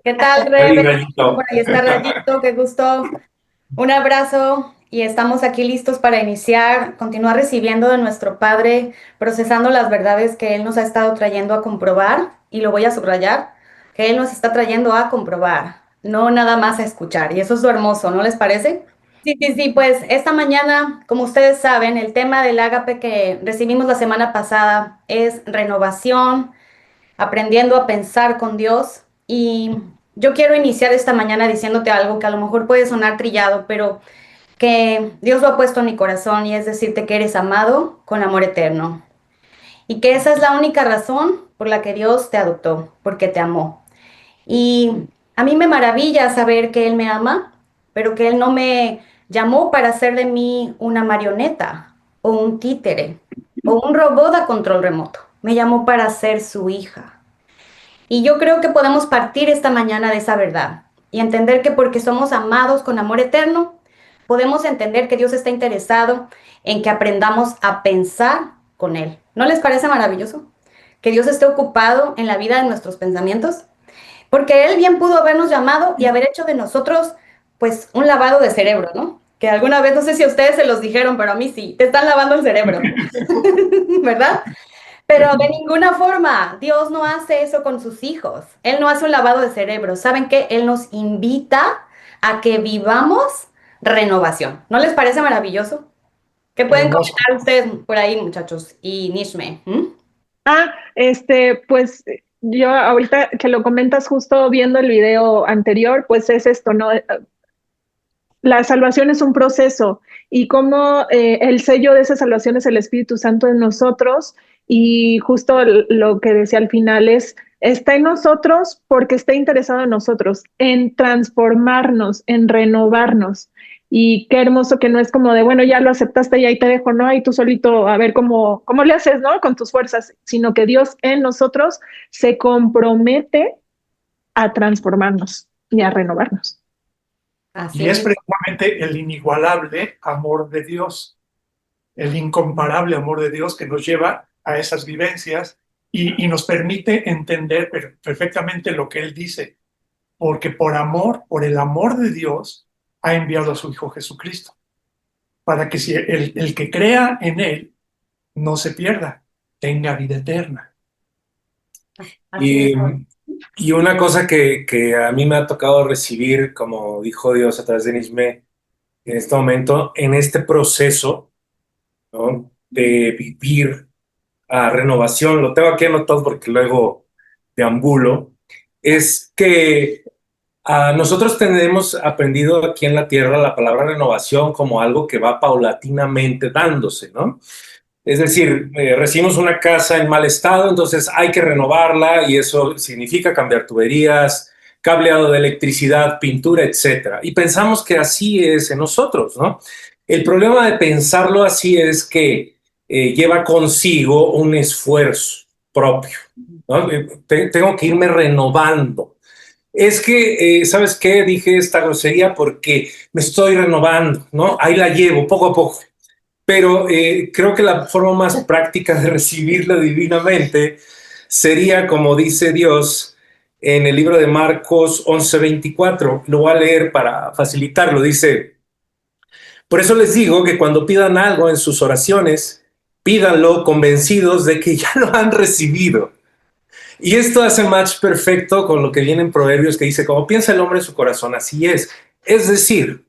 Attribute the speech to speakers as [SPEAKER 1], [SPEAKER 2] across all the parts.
[SPEAKER 1] ¿Qué tal,
[SPEAKER 2] Ahí,
[SPEAKER 1] Rebe?
[SPEAKER 2] Gallito.
[SPEAKER 1] Por ahí está Rayito, qué gusto. Un abrazo y estamos aquí listos para iniciar, continuar recibiendo de nuestro Padre, procesando las verdades que Él nos ha estado trayendo a comprobar, y lo voy a subrayar, que Él nos está trayendo a comprobar, no nada más a escuchar. Y eso es lo hermoso, ¿no les parece? Sí, sí, sí, pues esta mañana, como ustedes saben, el tema del ágape que recibimos la semana pasada es renovación, aprendiendo a pensar con Dios. Y yo quiero iniciar esta mañana diciéndote algo que a lo mejor puede sonar trillado, pero que Dios lo ha puesto en mi corazón, y es decirte que eres amado con amor eterno. Y que esa es la única razón por la que Dios te adoptó, porque te amó. Y a mí me maravilla saber que Él me ama, pero que Él no me llamó para hacer de mí una marioneta o un títere o un robot a control remoto. Me llamó para ser su hija. Y yo creo que podemos partir esta mañana de esa verdad y entender que porque somos amados con amor eterno, podemos entender que Dios está interesado en que aprendamos a pensar con Él. ¿No les parece maravilloso? Que Dios esté ocupado en la vida de nuestros pensamientos, porque Él bien pudo habernos llamado y haber hecho de nosotros, pues, un lavado de cerebro, ¿no? Que alguna vez, no sé si a ustedes se los dijeron, pero a mí sí, te están lavando el cerebro, ¿verdad? Pero de ninguna forma, Dios no hace eso con sus hijos. Él no hace un lavado de cerebro. ¿Saben qué? Él nos invita a que vivamos renovación. ¿No les parece maravilloso? ¿Qué pueden
[SPEAKER 2] Hermoso.
[SPEAKER 1] comentar ustedes por ahí, muchachos? Y Nishme.
[SPEAKER 3] Pues yo ahorita que lo comentas justo viendo el video anterior, pues es esto, ¿no? La salvación es un proceso y como el sello de esa salvación es el Espíritu Santo en nosotros y justo lo que decía al final es, está en nosotros porque está interesado en nosotros, en transformarnos, en renovarnos. Y qué hermoso que no es como de, bueno, ya lo aceptaste y ahí te dejo, ¿no? Y tú solito a ver cómo le haces, ¿no? Con tus fuerzas, sino que Dios en nosotros se compromete a transformarnos y a renovarnos.
[SPEAKER 1] Así
[SPEAKER 2] Y es
[SPEAKER 1] mismo.
[SPEAKER 2] precisamente el inigualable amor de Dios, el incomparable amor de Dios que nos lleva a esas vivencias y nos permite entender perfectamente lo que Él dice, porque por amor, por el amor de Dios, ha enviado a su Hijo Jesucristo, para que si el que crea en Él no se pierda, tenga vida eterna.
[SPEAKER 1] Así
[SPEAKER 4] Y,
[SPEAKER 1] mismo.
[SPEAKER 4] y una cosa que a mí me ha tocado recibir, como dijo Dios a través de Nisme, en este momento, en este proceso, ¿no? De vivir a renovación, lo tengo aquí anotado porque luego deambulo, es que nosotros tenemos aprendido aquí en la tierra la palabra renovación como algo que va paulatinamente dándose, ¿no? Es decir, recibimos una casa en mal estado, entonces hay que renovarla y eso significa cambiar tuberías, cableado de electricidad, pintura, etcétera. Y pensamos que así es en nosotros, ¿no? El problema de pensarlo así es que lleva consigo un esfuerzo propio, ¿no? Tengo que irme renovando. Es que, ¿sabes qué? Dije esta grosería porque me estoy renovando, ¿no? Ahí la llevo poco a poco. Pero creo que la forma más práctica de recibirlo divinamente sería como dice Dios en el libro de Marcos 11:24. Lo voy a leer para facilitarlo. Dice, por eso les digo que cuando pidan algo en sus oraciones, pídanlo convencidos de que ya lo han recibido. Y esto hace match perfecto con lo que viene en Proverbios que dice, como piensa el hombre en su corazón, así es. Es decir,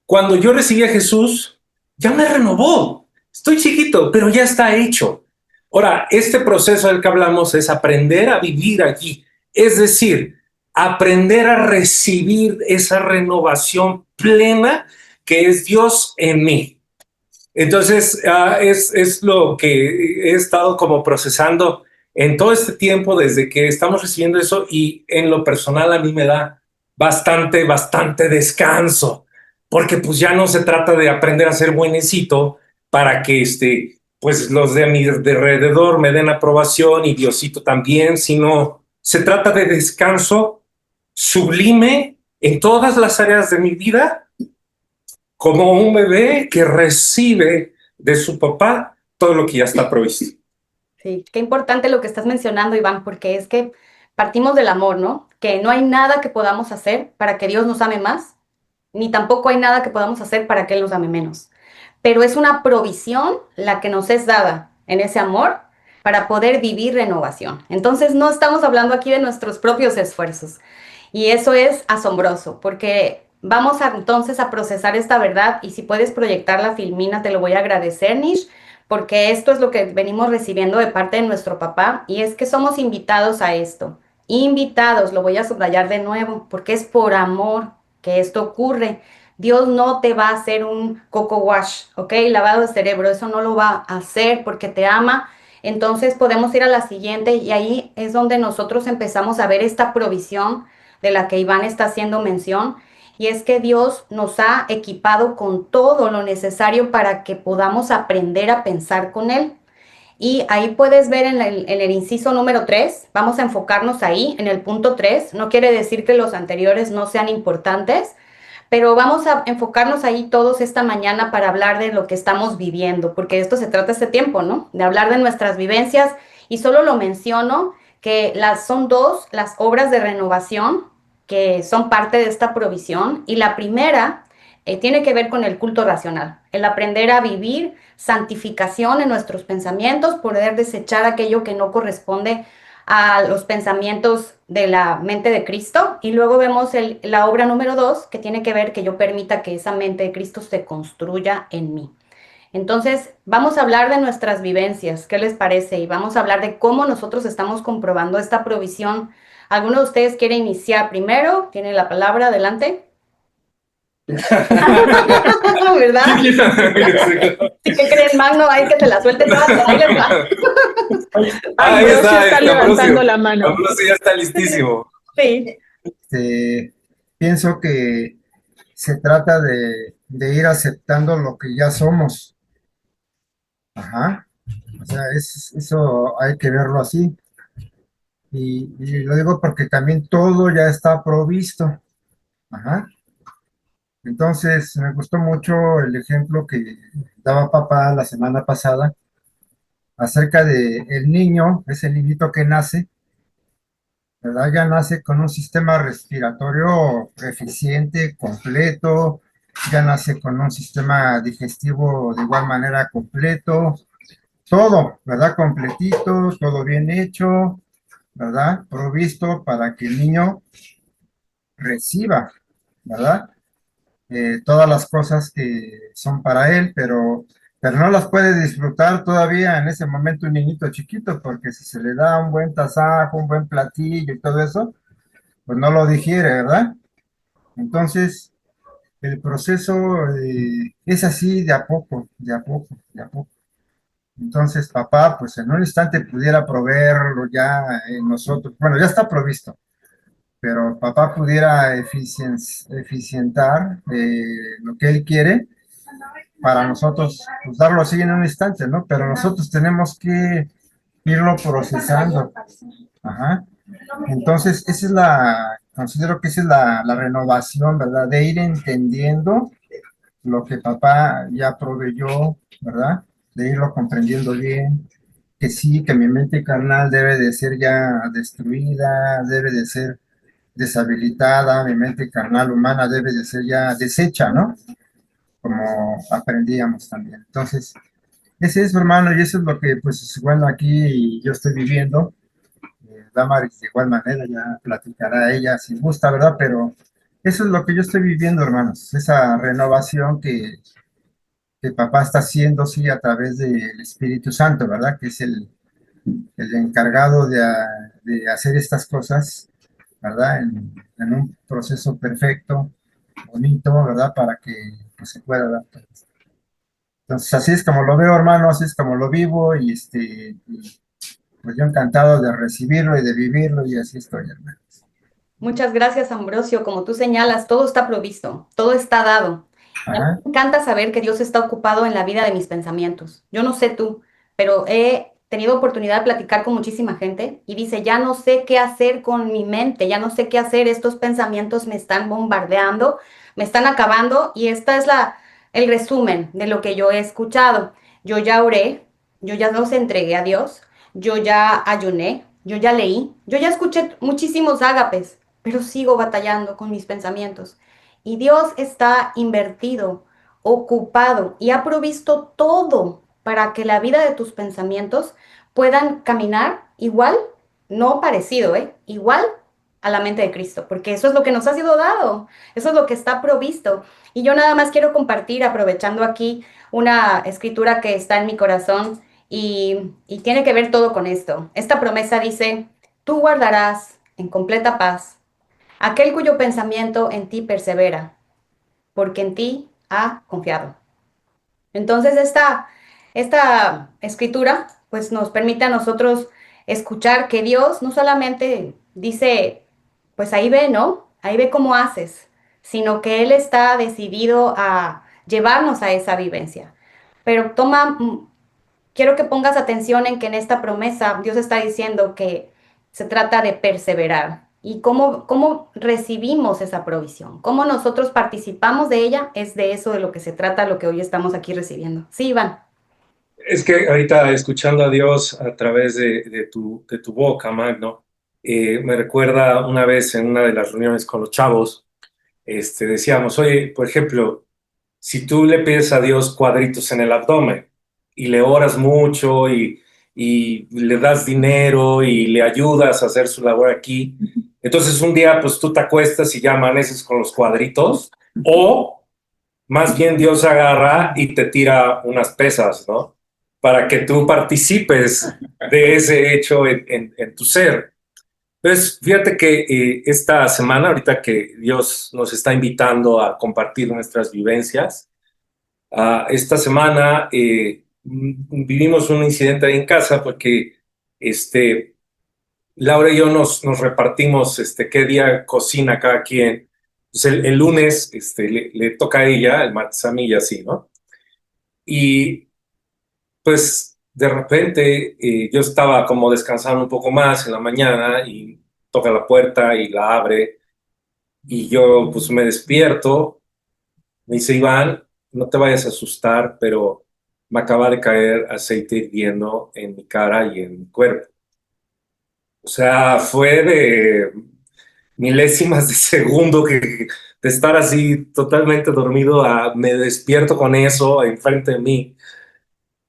[SPEAKER 4] cuando yo recibí a Jesús, ya me renovó. Estoy chiquito, pero ya está hecho. Ahora, este proceso del que hablamos es aprender a vivir allí. Es decir, aprender a recibir esa renovación plena que es Dios en mí. Entonces, es lo que he estado como procesando en todo este tiempo desde que estamos recibiendo eso y en lo personal a mí me da bastante descanso, porque pues ya no se trata de aprender a ser buenecito para que pues los de a mi alrededor me den aprobación y Diosito también, sino se trata de descanso sublime en todas las áreas de mi vida como un bebé que recibe de su papá todo lo que ya está provisto.
[SPEAKER 1] Sí, qué importante lo que estás mencionando, Iván, porque es que partimos del amor, ¿no? que no hay nada que podamos hacer para que Dios nos ame más, ni tampoco hay nada que podamos hacer para que Él nos ame menos. Pero es una provisión la que nos es dada en ese amor para poder vivir renovación. Entonces no estamos hablando aquí de nuestros propios esfuerzos. Y eso es asombroso, porque vamos entonces a procesar esta verdad y si puedes proyectarla, Filmina, te lo voy a agradecer, Nish, porque esto es lo que venimos recibiendo de parte de nuestro papá y es que somos invitados a esto. Invitados, lo voy a subrayar de nuevo, porque es por amor que esto ocurre. Dios no te va a hacer un coco wash, ¿ok? Lavado de cerebro, eso no lo va a hacer porque te ama. Entonces podemos ir a la siguiente y ahí es donde nosotros empezamos a ver esta provisión de la que Iván está haciendo mención. Y es que Dios nos ha equipado con todo lo necesario para que podamos aprender a pensar con Él. Y ahí puedes ver en el inciso número 3, vamos a enfocarnos ahí, en el punto 3. No quiere decir que los anteriores no sean importantes, pero vamos a enfocarnos ahí todos esta mañana para hablar de lo que estamos viviendo, porque de esto se trata este tiempo, ¿no? De hablar de nuestras vivencias y solo lo menciono que son dos las obras de renovación que son parte de esta provisión y la primera tiene que ver con el culto racional, el aprender a vivir santificación en nuestros pensamientos, poder desechar aquello que no corresponde a los pensamientos de la mente de Cristo. Y luego vemos la obra número 2, que tiene que ver que yo permita que esa mente de Cristo se construya en mí. Entonces, vamos a hablar de nuestras vivencias, ¿qué les parece? Y vamos a hablar de cómo nosotros estamos comprobando esta provisión. ¿Alguno de ustedes quiere iniciar primero? Tiene la palabra, adelante. ¿Verdad? ¿Qué creen, Magno? Hay que se la suelte toda, ahí les va.
[SPEAKER 4] Ahí está
[SPEAKER 3] levantando la mano.
[SPEAKER 4] Ambrosio ya está listísimo.
[SPEAKER 1] Sí.
[SPEAKER 5] Pienso que se trata de ir aceptando lo que ya somos. Ajá. O sea, eso hay que verlo así. Y lo digo porque también todo ya está provisto. Ajá. Entonces, me gustó mucho el ejemplo que daba papá la semana pasada acerca de el niño, ese niñito que nace, ¿verdad? Ya nace con un sistema respiratorio eficiente, completo, ya nace con un sistema digestivo de igual manera completo, todo, ¿verdad? Completito, todo bien hecho, ¿verdad? Provisto para que el niño reciba, ¿verdad? Todas las cosas que son para él, pero no las puede disfrutar todavía en ese momento un niñito chiquito, porque si se le da un buen tasajo, un buen platillo y todo eso, pues no lo digiere, ¿verdad? Entonces, el proceso es así de a poco, de a poco, de a poco. Entonces, papá, pues en un instante pudiera proveerlo ya en nosotros. Bueno, ya está provisto, pero papá pudiera eficientar lo que él quiere para nosotros, pues darlo así en un instante, ¿no? Pero nosotros tenemos que irlo procesando. Ajá. Entonces, considero que esa es la renovación, ¿verdad? De ir entendiendo lo que papá ya proveyó, ¿verdad? De irlo comprendiendo bien, que sí, que mi mente carnal debe de ser ya destruida, debe de ser deshabilitada, mi mente carnal humana debe de ser ya deshecha, ¿no? Como aprendíamos también. Entonces, ese es, hermano, y eso es lo que, pues, bueno, aquí yo estoy viviendo. Damaris, de igual manera, ya platicará ella si gusta, ¿verdad? Pero eso es lo que yo estoy viviendo, hermanos, esa renovación que papá está haciendo, sí, a través del Espíritu Santo, ¿verdad? Que es el encargado de hacer estas cosas, ¿verdad? En un proceso perfecto, bonito, ¿verdad? Para que pues, se pueda dar todo esto. Entonces, así es como lo veo, hermano, así es como lo vivo y, pues yo encantado de recibirlo y de vivirlo y así estoy, hermano.
[SPEAKER 1] Muchas gracias, Ambrosio. Como tú señalas, todo está provisto, todo está dado. A mí
[SPEAKER 5] Ajá.
[SPEAKER 1] me encanta saber que Dios está ocupado en la vida de mis pensamientos. Yo no sé tú, pero he tenido oportunidad de platicar con muchísima gente y dice, ya no sé qué hacer con mi mente, ya no sé qué hacer, estos pensamientos me están bombardeando, me están acabando y esta es el resumen de lo que yo he escuchado. Yo ya oré, yo ya los entregué a Dios, yo ya ayuné, yo ya leí, yo ya escuché muchísimos ágapes, pero sigo batallando con mis pensamientos. Y Dios está invertido, ocupado y ha provisto todo para que la vida de tus pensamientos puedan caminar igual, no parecido, igual a la mente de Cristo, porque eso es lo que nos ha sido dado, eso es lo que está provisto. Y yo nada más quiero compartir, aprovechando aquí, una escritura que está en mi corazón y tiene que ver todo con esto. Esta promesa dice, tú guardarás en completa paz aquel cuyo pensamiento en ti persevera, porque en ti ha confiado. Entonces esta escritura pues nos permite a nosotros escuchar que Dios no solamente dice, pues ahí ve, ¿no? Ahí ve cómo haces, sino que Él está decidido a llevarnos a esa vivencia. Pero quiero que pongas atención en que en esta promesa Dios está diciendo que se trata de perseverar. Y cómo recibimos esa provisión, cómo nosotros participamos de ella, es de eso de lo que se trata, lo que hoy estamos aquí recibiendo. Sí, Iván.
[SPEAKER 4] Es que ahorita escuchando a Dios a través de tu boca, Magno, me recuerda una vez en una de las reuniones con los chavos, decíamos, oye, por ejemplo, si tú le pides a Dios cuadritos en el abdomen y le oras mucho y le das dinero y le ayudas a hacer su labor aquí, entonces un día pues tú te acuestas y ya amaneces con los cuadritos, o más bien Dios agarra y te tira unas pesas, ¿no? Para que tú participes de ese hecho en tu ser. Entonces, fíjate que esta semana, ahorita que Dios nos está invitando a compartir nuestras vivencias, esta semana vivimos un incidente ahí en casa porque Laura y yo nos repartimos qué día cocina cada quien. Entonces, el lunes le toca a ella, el martes a mí y así, ¿no? Y pues de repente yo estaba como descansando un poco más en la mañana y toca la puerta y la abre y yo pues me despierto. Me dice, Iván, no te vayas a asustar, pero me acaba de caer aceite hirviendo en mi cara y en mi cuerpo. O sea, fue de milésimas de segundo que de estar así totalmente dormido a me despierto con eso enfrente de mí.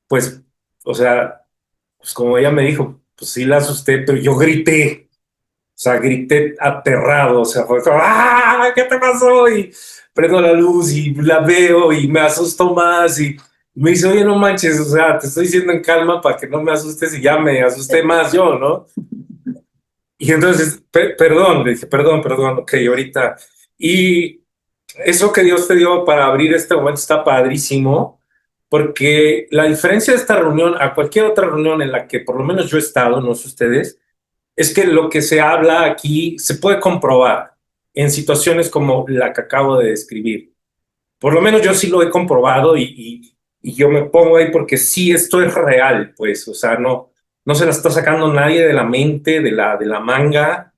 [SPEAKER 4] Pues, o sea, pues como ella me dijo, pues sí la asusté, pero yo grité. O sea, grité aterrado, o sea, fue como, ¡ah! ¿Qué te pasó? Y prendo la luz y la veo y me asusto más y me dice, oye, no manches, o sea, te estoy diciendo en calma para que no me asustes y ya me asusté más yo, ¿no? Y entonces, perdón, le dije, perdón, ok, ahorita. Y eso que Dios te dio para abrir este momento está padrísimo, porque la diferencia de esta reunión a cualquier otra reunión en la que por lo menos yo he estado, no sé ustedes, es que lo que se habla aquí se puede comprobar en situaciones como la que acabo de describir. Por lo menos yo sí lo he comprobado y yo me pongo ahí porque sí, esto es real, pues, o sea, no se la está sacando nadie de la mente, de la manga.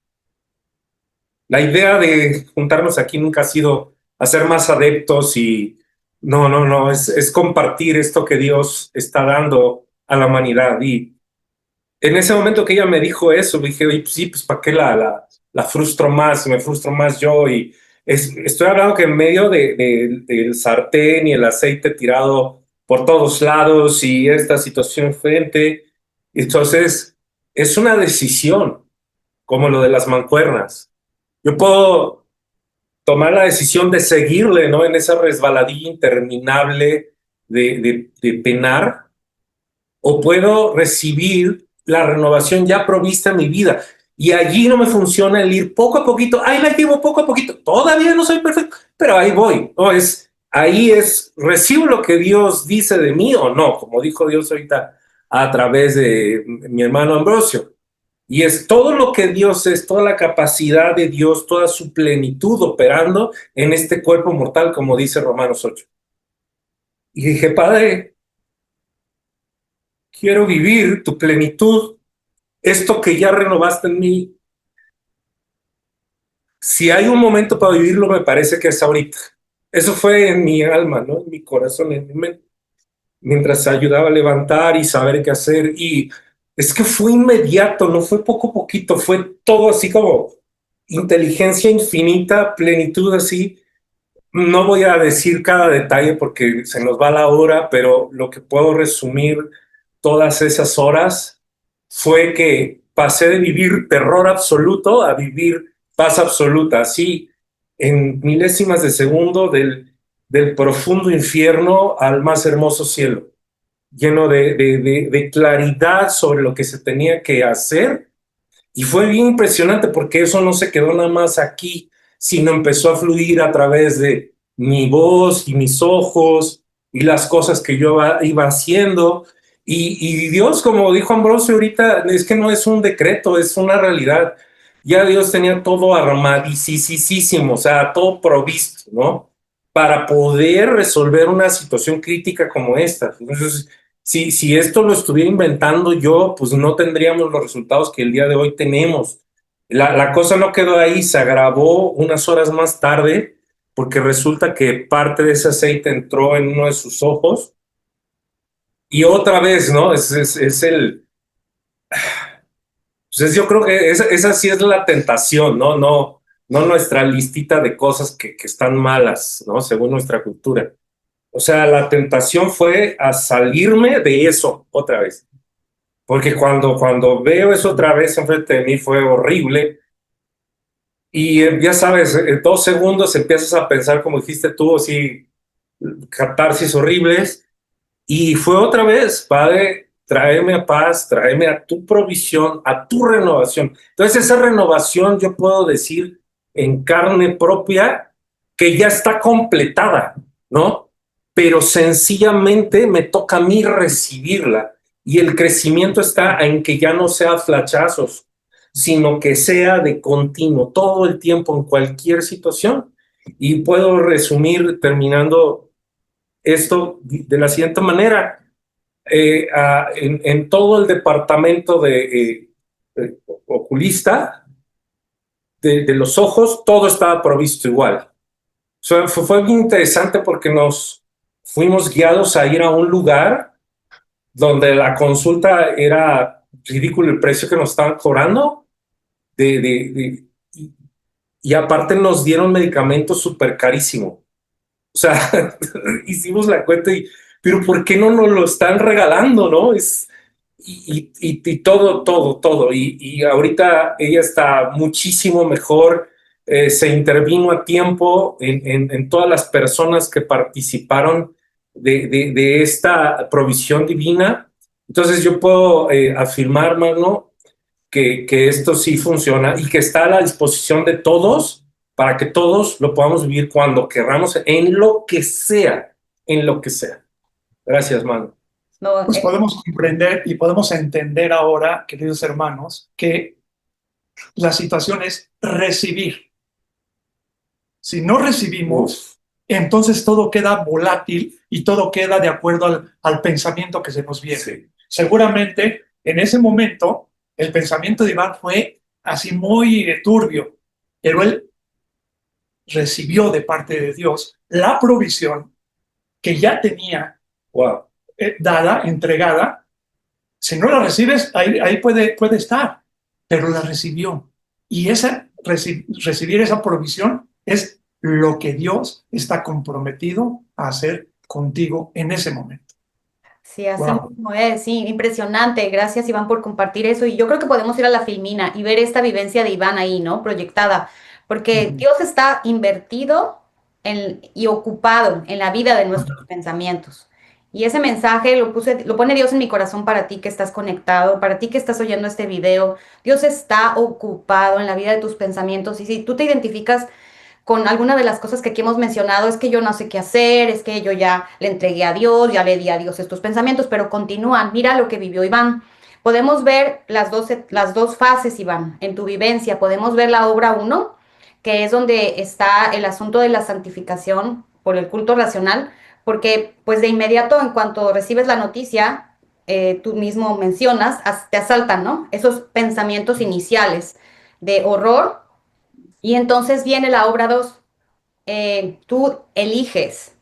[SPEAKER 4] La idea de juntarnos aquí nunca ha sido hacer más adeptos y no, es compartir esto que Dios está dando a la humanidad. Y en ese momento que ella me dijo eso, dije, oye, pues sí, pues ¿para qué la frustro más? Me frustro más yo. Y estoy hablando que en medio del sartén y el aceite tirado por todos lados y esta situación frente, entonces es una decisión, como lo de las mancuernas. Yo puedo tomar la decisión de seguirle, ¿no? En esa resbaladilla interminable de penar, o puedo recibir la renovación ya provista en mi vida. Y allí no me funciona el ir poco a poquito, ahí la llevo poco a poquito, todavía no soy perfecto, pero ahí voy, ¿no? Ahí recibo lo que Dios dice de mí o no, como dijo Dios ahorita a través de mi hermano Ambrosio. Y es todo lo que Dios es, toda la capacidad de Dios, toda su plenitud operando en este cuerpo mortal, como dice Romanos 8. Y dije, Padre, quiero vivir tu plenitud, esto que ya renovaste en mí. Si hay un momento para vivirlo, me parece que es ahorita. Eso fue en mi alma, ¿no? En mi corazón, en mi mente, mientras ayudaba a levantar y saber qué hacer. Y es que fue inmediato, no fue poco a poquito, fue todo así como inteligencia infinita, plenitud así. No voy a decir cada detalle porque se nos va la hora, pero lo que puedo resumir todas esas horas fue que pasé de vivir terror absoluto a vivir paz absoluta, así en milésimas de segundo del profundo infierno al más hermoso cielo, lleno de claridad sobre lo que se tenía que hacer. Y fue bien impresionante porque eso no se quedó nada más aquí, sino empezó a fluir a través de mi voz y mis ojos y las cosas que yo iba haciendo. Y Dios, como dijo Ambrosio ahorita, es que no es un decreto, es una realidad. Ya Dios tenía todo armadísimo, o sea, todo provisto, ¿no? Para poder resolver una situación crítica como esta. Entonces, si esto lo estuviera inventando yo, pues no tendríamos los resultados que el día de hoy tenemos. La cosa no quedó ahí, se agravó unas horas más tarde, porque resulta que parte de ese aceite entró en uno de sus ojos. Y otra vez, ¿no? Es el... Pues yo creo que esa sí es la tentación, ¿no? No nuestra listita de cosas que están malas, ¿no? Según nuestra cultura. O sea, la tentación fue a salirme de eso otra vez. Porque cuando veo eso otra vez enfrente de mí fue horrible. Y ya sabes, en 2 segundos empiezas a pensar, como dijiste tú, así, catarsis horribles. Y fue otra vez, Padre, tráeme a paz, tráeme a tu provisión, a tu renovación. Entonces esa renovación yo puedo decir en carne propia que ya está completada, ¿no? Pero sencillamente me toca a mí recibirla. Y el crecimiento está en que ya no sea flachazos, sino que sea de continuo, todo el tiempo, en cualquier situación. Y puedo resumir terminando esto de la siguiente manera. En todo el departamento de oculista de los ojos, todo estaba provisto igual. O sea, fue bien interesante porque nos fuimos guiados a ir a un lugar donde la consulta era ridículo el precio que nos estaban cobrando. Y, y aparte nos dieron medicamentos súper carísimos. O sea, hicimos la cuenta pero ¿por qué no nos lo están regalando, no? Y todo. Y ahorita ella está muchísimo mejor. Se intervino a tiempo en todas las personas que participaron de esta provisión divina. Entonces yo puedo afirmar, Magno, que esto sí funciona y que está a la disposición de todos para que todos lo podamos vivir cuando querramos, en lo que sea, en lo que sea. Gracias, Manu.
[SPEAKER 1] No,
[SPEAKER 2] Pues podemos comprender y podemos entender ahora, queridos hermanos, que la situación es recibir. Si no recibimos, entonces todo queda volátil y todo queda de acuerdo al pensamiento que se nos viene.
[SPEAKER 4] Sí.
[SPEAKER 2] Seguramente en ese momento el pensamiento de Iván fue así muy turbio, pero él recibió de parte de Dios la provisión que ya tenía
[SPEAKER 4] Wow.
[SPEAKER 2] dada, entregada. Si no la recibes, ahí puede estar, pero la recibió. Y recibir esa provisión es lo que Dios está comprometido a hacer contigo en ese momento.
[SPEAKER 1] sí, así
[SPEAKER 2] Wow.
[SPEAKER 1] mismo es, sí, impresionante. Gracias, Iván, por compartir eso. Y yo creo que podemos ir a la Filmina y ver esta vivencia de Iván ahí, ¿no? Proyectada, porque Dios está invertido y ocupado en la vida de nuestros pensamientos. Y ese mensaje lo pone Dios en mi corazón para ti que estás conectado, para ti que estás oyendo este video. Dios está ocupado en la vida de tus pensamientos. Y si tú te identificas con alguna de las cosas que aquí hemos mencionado, es que yo no sé qué hacer, es que yo ya le entregué a Dios, ya le di a Dios estos pensamientos, pero continúan. Mira lo que vivió Iván. Podemos ver las dos fases, Iván, en tu vivencia. Podemos ver la obra uno, que es donde está el asunto de la santificación por el culto racional, porque pues de inmediato, en cuanto recibes la noticia, tú mismo mencionas, te asaltan, ¿no? Esos pensamientos iniciales de horror, y entonces viene la obra 2. Tú eliges.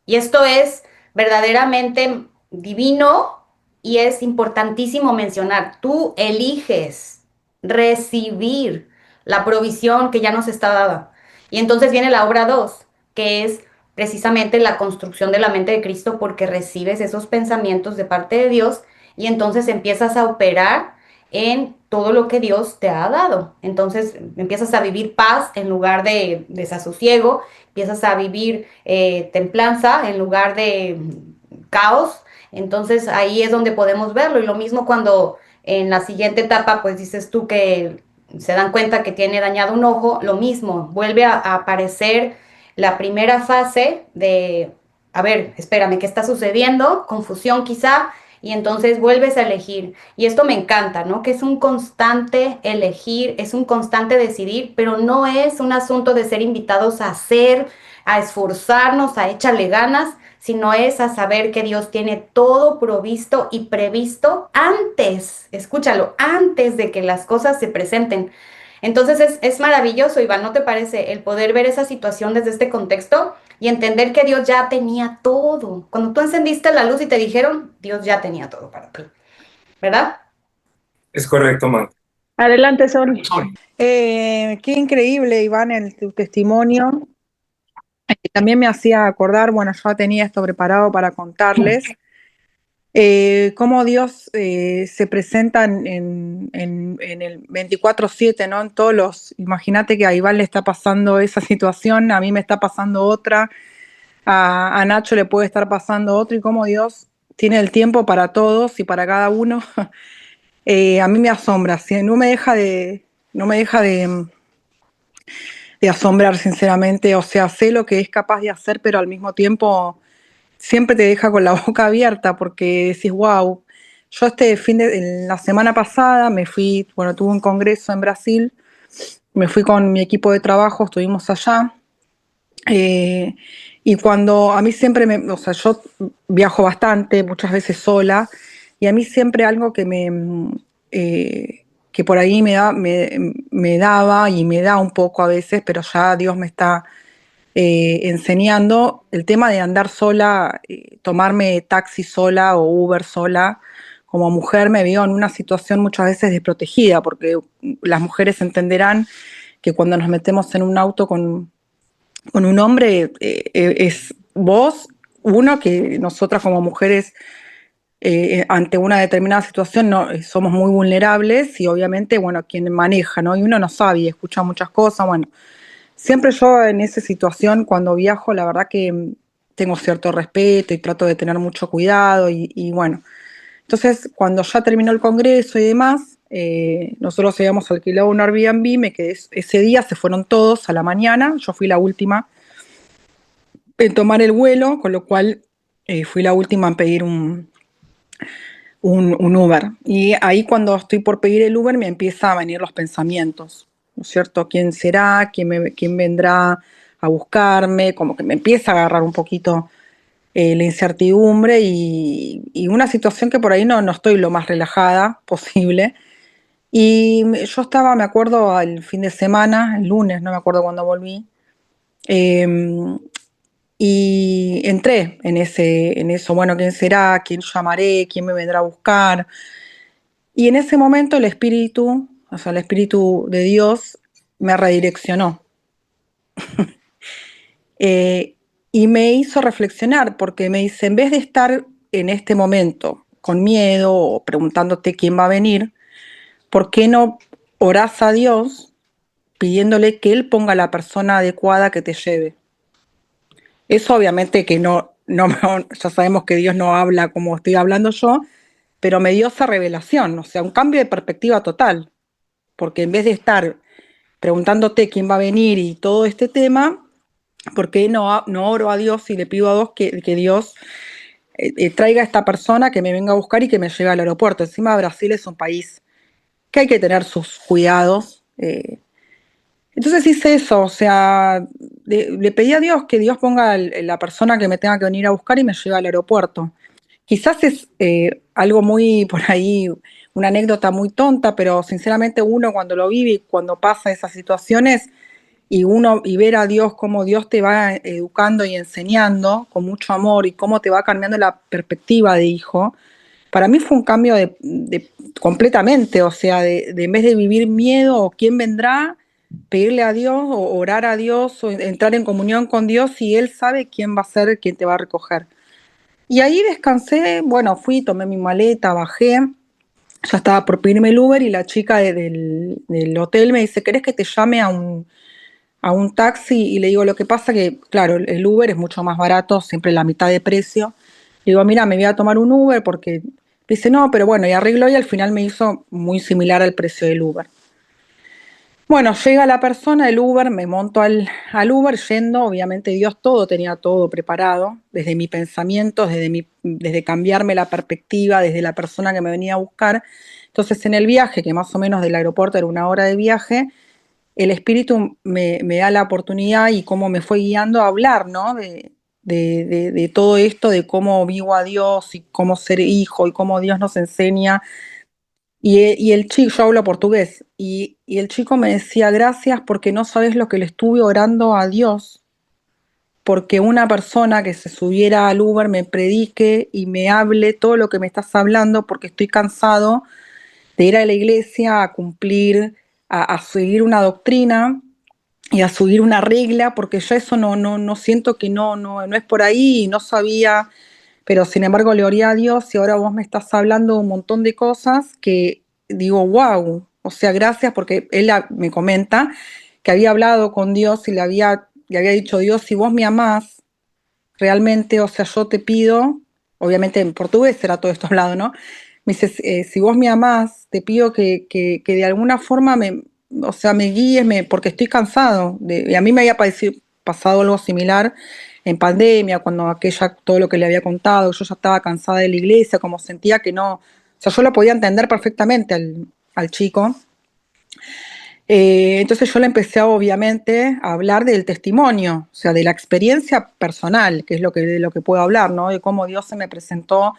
[SPEAKER 1] Y esto es verdaderamente divino y es importantísimo mencionar. Tú eliges recibir la provisión que ya nos está dada. Y entonces viene la obra 2, que es precisamente la construcción de la mente de Cristo, porque recibes esos pensamientos de parte de Dios y entonces empiezas a operar en todo lo que Dios te ha dado. Entonces empiezas a vivir paz en lugar de desasosiego, empiezas a vivir templanza en lugar de caos. Entonces ahí es donde podemos verlo. Y lo mismo cuando en la siguiente etapa, pues dices tú que se dan cuenta que tiene dañado un ojo, lo mismo, vuelve a aparecer la primera fase de, a ver, espérame, ¿qué está sucediendo? Confusión quizá, y entonces vuelves a elegir. Y esto me encanta, ¿no? Que es un constante elegir, es un constante decidir, pero no es un asunto de ser invitados a hacer, a esforzarnos, a echarle ganas, sino es a saber que Dios tiene todo provisto y previsto antes, escúchalo, antes de que las cosas se presenten. Entonces es maravilloso, Iván, ¿no te parece? El poder ver esa situación desde este contexto y entender que Dios ya tenía todo. Cuando tú encendiste la luz y te dijeron, Dios ya tenía todo para ti, ¿verdad?
[SPEAKER 4] Es correcto, man.
[SPEAKER 3] Adelante, Sol.
[SPEAKER 6] Qué increíble, Iván, tu testimonio. También me hacía acordar, bueno, yo tenía esto preparado para contarles, cómo Dios se presenta en el 24/7, ¿no? En todos los, imagínate que a Iván le está pasando esa situación, a mí me está pasando otra, a Nacho le puede estar pasando otra, y cómo Dios tiene el tiempo para todos y para cada uno. A mí me asombra, ¿sí? No me deja de asombrar, sinceramente. O sea, sé lo que es capaz de hacer, pero al mismo tiempo siempre te deja con la boca abierta porque decís, wow. Yo en la semana pasada me fui, bueno, tuve un congreso en Brasil, me fui con mi equipo de trabajo, estuvimos allá, eh, y cuando a mí siempre o sea, yo viajo bastante, muchas veces sola, y a mí siempre algo que por ahí me daba y me da un poco a veces, pero ya Dios me está enseñando el tema de andar sola, tomarme taxi sola o Uber sola. Como mujer me veo en una situación muchas veces desprotegida, porque las mujeres entenderán que cuando nos metemos en un auto con un hombre, es vos, uno, que nosotras como mujeres ante una determinada situación no, somos muy vulnerables, y obviamente, bueno, quien maneja, ¿no? Y uno no sabe y escucha muchas cosas. Bueno, siempre yo en esa situación, cuando viajo, la verdad que tengo cierto respeto y trato de tener mucho cuidado y bueno. Entonces, cuando ya terminó el congreso y demás, nosotros habíamos alquilado un Airbnb, me quedé ese día, se fueron todos a la mañana, yo fui la última en tomar el vuelo, con lo cual fui la última en pedir un Uber. Y ahí, cuando estoy por pedir el Uber, me empiezan a venir los pensamientos, ¿no es cierto? ¿Quién será? ¿Quién vendrá a buscarme? Como que me empieza a agarrar un poquito la incertidumbre y una situación que por ahí no estoy lo más relajada posible. Y yo estaba, me acuerdo, al fin de semana, el lunes, no me acuerdo cuándo volví, eh, y entré en eso, bueno, ¿quién será? ¿Quién llamaré? ¿Quién me vendrá a buscar? Y en ese momento el espíritu, o sea, el espíritu de Dios me redireccionó. Eh, y me hizo reflexionar, porque me dice, en vez de estar en este momento con miedo o preguntándote quién va a venir, ¿por qué no orás a Dios pidiéndole que Él ponga la persona adecuada que te lleve? Eso obviamente que ya sabemos que Dios no habla como estoy hablando yo, pero me dio esa revelación, o sea, un cambio de perspectiva total, porque en vez de estar preguntándote quién va a venir y todo este tema, ¿por qué no oro a Dios y le pido a Dios que Dios traiga a esta persona, que me venga a buscar y que me lleve al aeropuerto? Encima, Brasil es un país que hay que tener sus cuidados. Entonces hice eso, o sea, le pedí a Dios que Dios ponga la persona que me tenga que venir a buscar y me lleve al aeropuerto. Quizás es algo muy por ahí, una anécdota muy tonta, pero sinceramente uno cuando lo vive y cuando pasa esas situaciones y ver a Dios, cómo Dios te va educando y enseñando con mucho amor, y cómo te va cambiando la perspectiva de hijo, para mí fue un cambio completamente, o sea, de en vez de vivir miedo o quién vendrá, pedirle a Dios o orar a Dios o entrar en comunión con Dios y Él sabe quién va a ser quien te va a recoger. Y ahí descansé, bueno, fui, tomé mi maleta, bajé, ya estaba por pedirme el Uber y la chica del hotel me dice, ¿querés que te llame a un taxi? Y le digo, lo que pasa que, claro, el Uber es mucho más barato, siempre la mitad de precio. Le digo, mira, me voy a tomar un Uber porque dice, no, pero bueno, y arregló y al final me hizo muy similar al precio del Uber. Bueno, llega la persona, el Uber, me monto al Uber yendo, obviamente Dios todo, tenía todo preparado, desde mi pensamiento, desde cambiarme la perspectiva, desde la persona que me venía a buscar. Entonces en el viaje, que más o menos del aeropuerto era 1 hora de viaje, el Espíritu me da la oportunidad y cómo me fue guiando a hablar, ¿no? De todo esto, de cómo vivo a Dios y cómo ser hijo y cómo Dios nos enseña y el chico, yo hablo portugués, y el chico me decía, gracias porque no sabes lo que le estuve orando a Dios, porque una persona que se subiera al Uber me predique y me hable todo lo que me estás hablando, porque estoy cansado de ir a la iglesia a cumplir, a seguir una doctrina y a seguir una regla, porque yo eso no siento que no es por ahí y no sabía, pero sin embargo le oré a Dios y ahora vos me estás hablando un montón de cosas que digo, wow, o sea, gracias porque él me comenta que había hablado con Dios y le había dicho, Dios, si vos me amás, realmente, o sea, yo te pido, obviamente en portugués será todo esto hablado, ¿no? Me dice, si vos me amás, te pido que de alguna forma o sea, me guíes, porque estoy cansado. Y a mí me había pasado algo similar en pandemia, cuando todo lo que le había contado, yo ya estaba cansada de la iglesia, como sentía que no, o sea, yo lo podía entender perfectamente al chico. Entonces yo le empecé obviamente a hablar del testimonio, o sea, de la experiencia personal, que es de lo que puedo hablar, ¿no? De cómo Dios se me presentó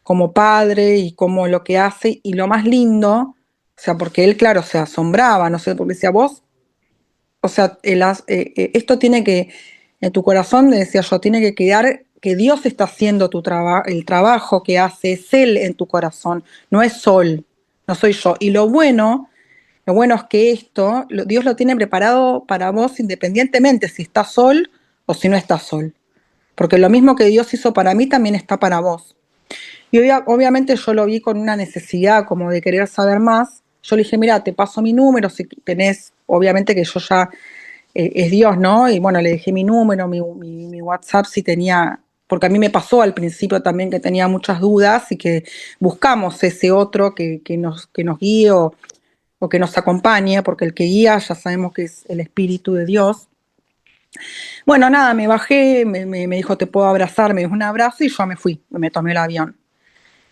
[SPEAKER 6] como padre y cómo lo que hace, y lo más lindo, o sea, porque él, claro, se asombraba, no sé, porque decía, vos, o sea, esto tiene que, en tu corazón, me decía yo, tiene que quedar que Dios está haciendo el trabajo que hace, es Él en tu corazón, no es Sol, no soy yo. Y lo bueno es que Dios lo tiene preparado para vos independientemente si está Sol o si no está Sol. Porque lo mismo que Dios hizo para mí también está para vos. Y obviamente yo lo vi con una necesidad como de querer saber más. Yo le dije, mira, te paso mi número, si tenés, obviamente que yo ya, es Dios, ¿no? Y bueno, le dejé mi número, mi WhatsApp, si tenía, porque a mí me pasó al principio también que tenía muchas dudas y que buscamos ese otro que nos guíe o que nos acompañe, porque el que guía ya sabemos que es el Espíritu de Dios. Bueno, nada, me bajé, me dijo, te puedo abrazar, me dio un abrazo y yo me fui, me tomé el avión.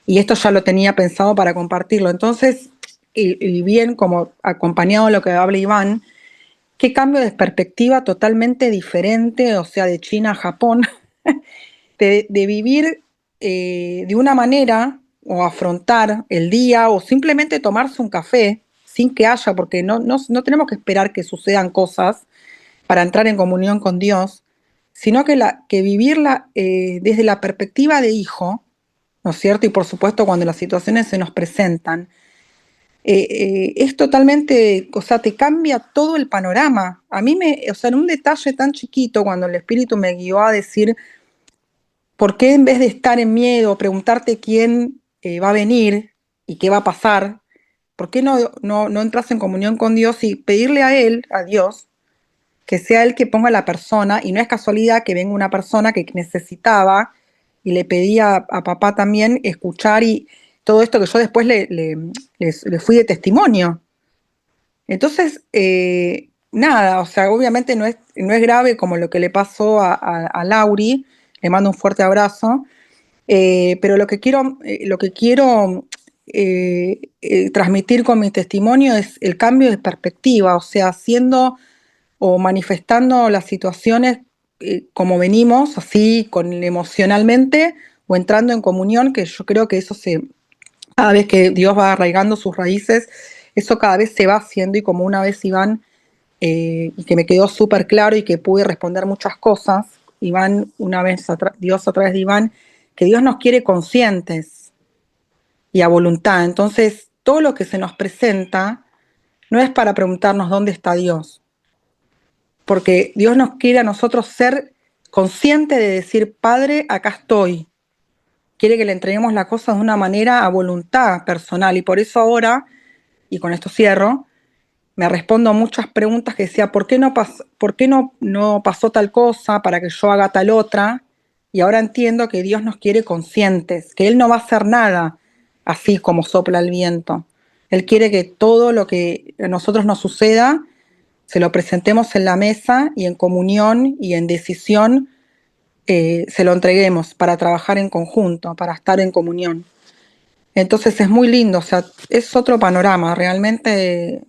[SPEAKER 6] Y esto ya lo tenía pensado para compartirlo. Entonces, y bien como acompañado de lo que habla Iván, qué cambio de perspectiva totalmente diferente, o sea, de China a Japón, de vivir de una manera o afrontar el día o simplemente tomarse un café sin que haya, porque no tenemos que esperar que sucedan cosas para entrar en comunión con Dios, sino que vivirla desde la perspectiva de hijo, ¿no es cierto? Y por supuesto cuando las situaciones se nos presentan, es totalmente, o sea, te cambia todo el panorama. A mí o sea, en un detalle tan chiquito, cuando el Espíritu me guió a decir, ¿por qué en vez de estar en miedo, preguntarte quién va a venir y qué va a pasar, por qué no entras en comunión con Dios y pedirle a Él, a Dios, que sea Él que ponga la persona, y no es casualidad que venga una persona que necesitaba y le pedía a papá también escuchar y todo esto que yo después le fui de testimonio. Entonces, nada, o sea, obviamente no es grave como lo que le pasó a Lauri, le mando un fuerte abrazo, pero lo que quiero transmitir con mi testimonio es el cambio de perspectiva, o sea, haciendo o manifestando las situaciones como venimos, así emocionalmente, o entrando en comunión, que yo creo que cada vez que Dios va arraigando sus raíces, eso cada vez se va haciendo, y como una vez Iván, y que me quedó súper claro y que pude responder muchas cosas, Iván, Dios a través de Iván, que Dios nos quiere conscientes y a voluntad. Entonces, todo lo que se nos presenta, no es para preguntarnos dónde está Dios, porque Dios nos quiere a nosotros ser conscientes de decir, Padre, acá estoy. Quiere que le entreguemos las cosas de una manera a voluntad personal, y por eso ahora, y con esto cierro, me respondo a muchas preguntas que decía, ¿por qué no pasó tal cosa para que yo haga tal otra? Y ahora entiendo que Dios nos quiere conscientes, que Él no va a hacer nada así como sopla el viento. Él quiere que todo lo que a nosotros nos suceda se lo presentemos en la mesa y en comunión y en decisión se lo entreguemos para trabajar en conjunto, para estar en comunión. Entonces es muy lindo, o sea, es otro panorama, realmente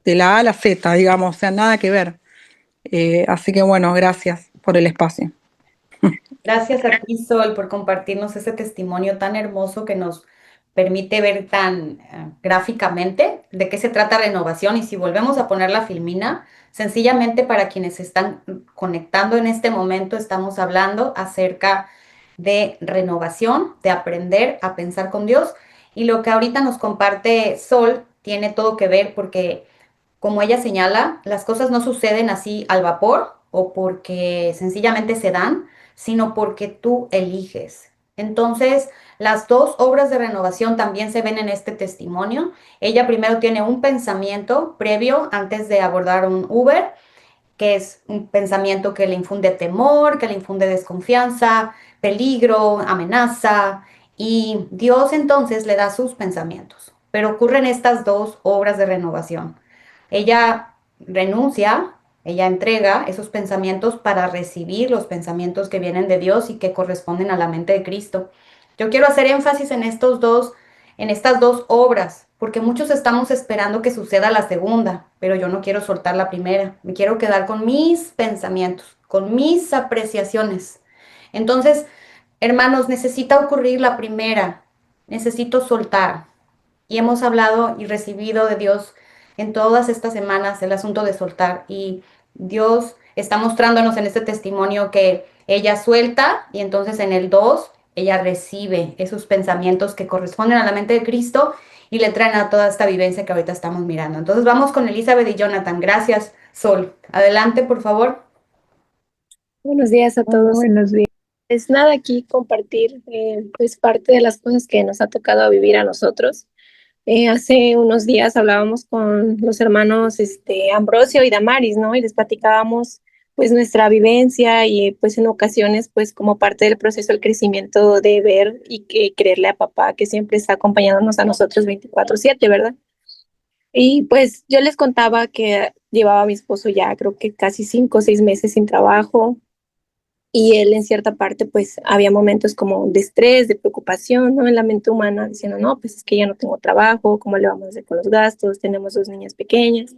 [SPEAKER 6] de la A a la Z, digamos, o sea, nada que ver. Así que bueno, gracias por el espacio.
[SPEAKER 1] Gracias a ti, Sol, por compartirnos ese testimonio tan hermoso que nos permite ver tan gráficamente de qué se trata renovación. Y si volvemos a poner la filmina, sencillamente para quienes se están conectando en este momento, estamos hablando acerca de renovación, de aprender a pensar con Dios. Y lo que ahorita nos comparte Sol tiene todo que ver porque, como ella señala, las cosas no suceden así al vapor o porque sencillamente se dan, sino porque tú eliges. Entonces, las dos obras de renovación también se ven en este testimonio. Ella primero tiene un pensamiento previo antes de abordar un Uber, que es un pensamiento que le infunde temor, que le infunde desconfianza, peligro, amenaza, y Dios entonces le da sus pensamientos. Pero ocurren estas dos obras de renovación. Ella renuncia, ella entrega esos pensamientos para recibir los pensamientos que vienen de Dios y que corresponden a la mente de Cristo. Yo quiero hacer énfasis en estas dos obras, porque muchos estamos esperando que suceda la segunda, pero yo no quiero soltar la primera. Me quiero quedar con mis pensamientos, con mis apreciaciones. Entonces, hermanos, necesita ocurrir la primera. Necesito soltar. Y hemos hablado y recibido de Dios en todas estas semanas el asunto de soltar. Y Dios está mostrándonos en este testimonio que ella suelta y entonces en el 2 ella recibe esos pensamientos que corresponden a la mente de Cristo y le traen a toda esta vivencia que ahorita estamos mirando. Entonces vamos con Elizabeth y Jonathan. Gracias, Sol. Adelante, por favor.
[SPEAKER 7] Buenos días a todos.
[SPEAKER 3] Buenos días.
[SPEAKER 7] Es nada aquí compartir pues parte de las cosas que nos ha tocado vivir a nosotros. Hace unos días hablábamos con los hermanos Ambrosio y Damaris, ¿no? Y les platicábamos pues nuestra vivencia y pues en ocasiones pues como parte del proceso del crecimiento de ver y que creerle a papá que siempre está acompañándonos a nosotros 24/7, ¿verdad? Y pues yo les contaba que llevaba a mi esposo ya creo que casi 5 o 6 meses sin trabajo. Y él en cierta parte, pues había momentos como de estrés, de preocupación, ¿no? En la mente humana, diciendo, no, pues es que ya no tengo trabajo, ¿cómo le vamos a hacer con los gastos? Tenemos 2 niñas pequeñas.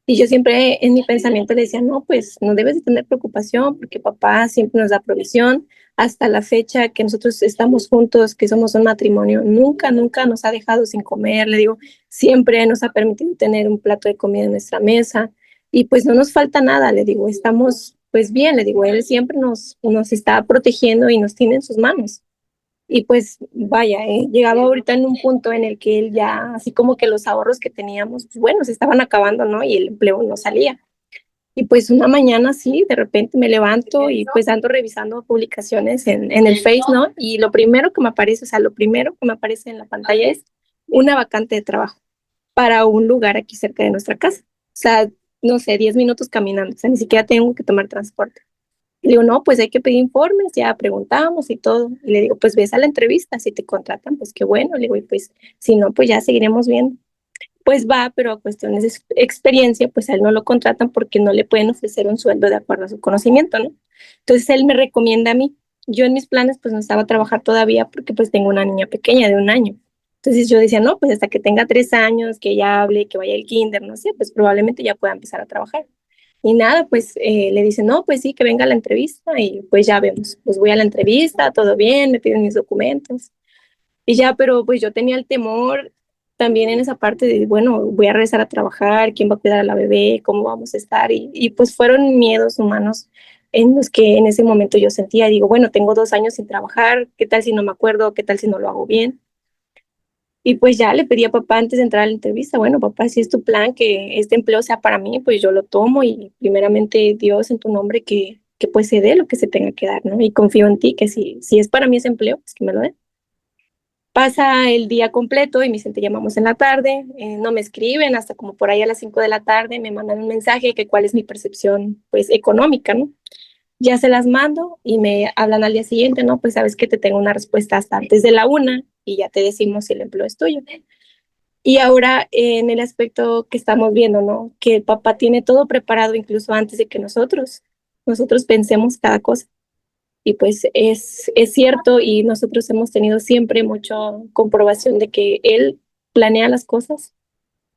[SPEAKER 7] Y yo siempre en mi pensamiento le decía, no, pues no debes de tener preocupación porque papá siempre nos da provisión. Hasta la fecha que nosotros estamos juntos, que somos un matrimonio, nunca, nunca nos ha dejado sin comer. Le digo, siempre nos ha permitido tener un plato de comida en nuestra mesa y pues no nos falta nada. Le digo, estamos pues bien, le digo, él siempre nos está protegiendo y nos tiene en sus manos. Y pues vaya, llegaba ahorita en un punto en el que él ya, así como que los ahorros que teníamos, pues bueno, se estaban acabando, ¿no? Y el empleo no salía. Y pues una mañana sí, de repente me levanto y pues ando revisando publicaciones en el Face, ¿no? Y lo primero que me aparece, o sea, lo primero que me aparece en la pantalla es una vacante de trabajo para un lugar aquí cerca de nuestra casa. O sea, no sé, 10 minutos caminando, o sea, ni siquiera tengo que tomar transporte. Le digo, no, pues hay que pedir informes, ya preguntamos y todo. Y le digo, pues ves a la entrevista, si te contratan, pues qué bueno. Le digo, y pues si no, pues ya seguiremos viendo. Pues va, pero a cuestiones de experiencia, pues a él no lo contratan porque no le pueden ofrecer un sueldo de acuerdo a su conocimiento, ¿no? Entonces él me recomienda a mí. Yo en mis planes, pues no estaba a trabajar todavía porque pues tengo una niña pequeña de 1 año. Entonces yo decía, no, pues hasta que tenga 3 años, que ella hable, que vaya al kinder, no sé, pues probablemente ya pueda empezar a trabajar. Y nada, pues le dice, no, pues sí, que venga a la entrevista y pues ya vemos. Pues voy a la entrevista, todo bien, me piden mis documentos. Y ya, pero pues yo tenía el temor también en esa parte de, bueno, voy a regresar a trabajar, quién va a cuidar a la bebé, cómo vamos a estar. Y pues fueron miedos humanos en los que en ese momento yo sentía, digo, bueno, tengo 2 años sin trabajar, ¿qué tal si no me acuerdo? ¿Qué tal si no lo hago bien? Y pues ya le pedí a papá antes de entrar a la entrevista, bueno, papá, si es tu plan que este empleo sea para mí, pues yo lo tomo y primeramente Dios en tu nombre que pues se dé lo que se tenga que dar, ¿no? Y confío en ti que si es para mí ese empleo, pues que me lo dé. Pasa el día completo y me dicen, te llamamos en la tarde, no me escriben hasta como por ahí a las 5 de la tarde, me mandan un mensaje que cuál es mi percepción pues económica, ¿no? Ya se las mando y me hablan al día siguiente, ¿no? Pues sabes que te tengo una respuesta hasta antes de la 1 y ya te decimos si el empleo es tuyo. Y ahora en el aspecto que estamos viendo, ¿no? Que el papá tiene todo preparado incluso antes de que nosotros pensemos cada cosa. Y pues es cierto y nosotros hemos tenido siempre mucha comprobación de que él planea las cosas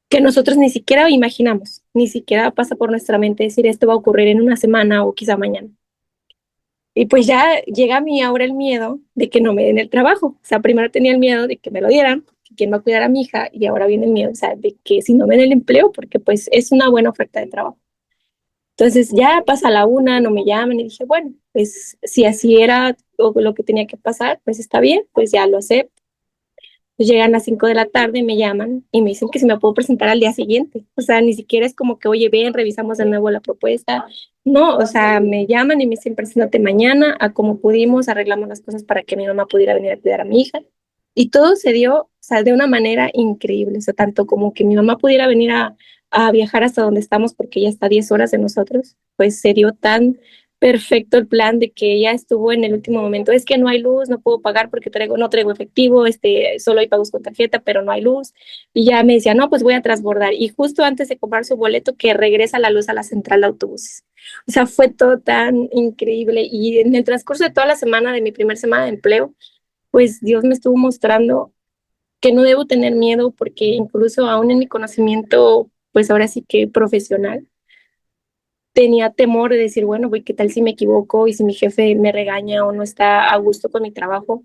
[SPEAKER 7] que nosotros ni siquiera imaginamos, ni siquiera pasa por nuestra mente decir esto va a ocurrir en una semana o quizá mañana. Y pues ya llega a mí ahora el miedo de que no me den el trabajo. O sea, primero tenía el miedo de que me lo dieran, que quién va a cuidar a mi hija, y ahora viene el miedo, o sea, de que si no me den el empleo, porque pues es una buena oferta de trabajo. Entonces ya pasa la 1, no me llaman y dije, bueno, pues si así era o lo que tenía que pasar, pues está bien, pues ya lo acepto. Pues llegan a las 5 de la tarde, me llaman y me dicen que si me puedo presentar al día siguiente. O sea, ni siquiera es como que, oye, ven, revisamos de nuevo la propuesta. No, o sea, me llaman y me dicen, preséntate mañana, a como pudimos, arreglamos las cosas para que mi mamá pudiera venir a cuidar a mi hija. Y todo se dio, o sea, de una manera increíble. O sea, tanto como que mi mamá pudiera venir a viajar hasta donde estamos, porque ella está a 10 horas de nosotros, pues se dio tan perfecto el plan de que ella estuvo en el último momento. Es que no hay luz, no puedo pagar porque no traigo efectivo, solo hay pagos con tarjeta, pero no hay luz. Y ya me decía, no, pues voy a transbordar. Y justo antes de comprar su boleto, que regresa la luz a la central de autobuses. O sea, fue todo tan increíble. Y en el transcurso de toda la semana, de mi primera semana de empleo, pues Dios me estuvo mostrando que no debo tener miedo porque incluso aún en mi conocimiento, pues ahora sí que profesional, tenía temor de decir, bueno, güey, ¿qué tal si me equivoco y si mi jefe me regaña o no está a gusto con mi trabajo?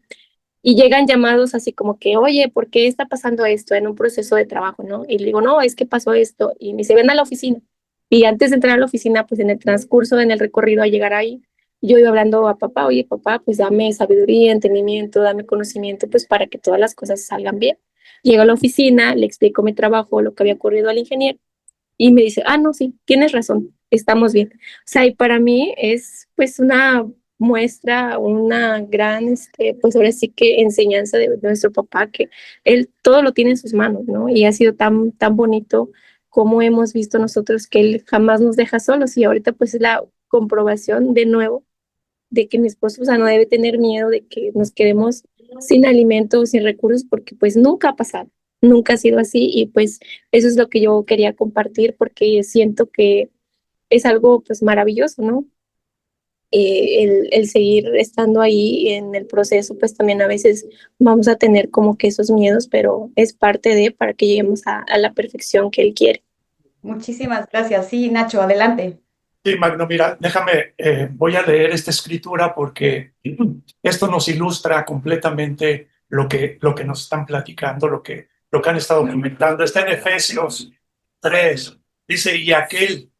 [SPEAKER 7] Y llegan llamados así como que, oye, ¿por qué está pasando esto en un proceso de trabajo, no? Y le digo, no, es que pasó esto. Y me dice, ven a la oficina. Y antes de entrar a la oficina, pues en el transcurso, en el recorrido a llegar ahí, yo iba hablando a papá, oye, papá, pues dame sabiduría, entendimiento, dame conocimiento, pues para que todas las cosas salgan bien. Llego a la oficina, le explico mi trabajo, lo que había ocurrido al ingeniero y me dice, ah, no, sí, tienes razón, estamos bien. O sea, y para mí es pues una muestra, una gran, pues ahora sí que enseñanza de nuestro papá, que él todo lo tiene en sus manos, ¿no? Y ha sido tan bonito como hemos visto nosotros que él jamás nos deja solos y ahorita pues es la comprobación de nuevo de que mi esposo, o sea, no debe tener miedo de que nos quedemos sin alimentos, sin recursos, porque pues nunca ha pasado, nunca ha sido así y pues eso es lo que yo quería compartir porque siento que es algo pues maravilloso, ¿no? El seguir estando ahí en el proceso, pues también a veces vamos a tener como que esos miedos, pero es parte de para que lleguemos a la perfección que él quiere.
[SPEAKER 1] Muchísimas gracias. Sí, Nacho, adelante.
[SPEAKER 2] Sí, Magno, mira, déjame, voy a leer esta escritura porque esto nos ilustra completamente lo que nos están platicando, lo que han estado comentando. Está en Efesios 3, dice, y aquel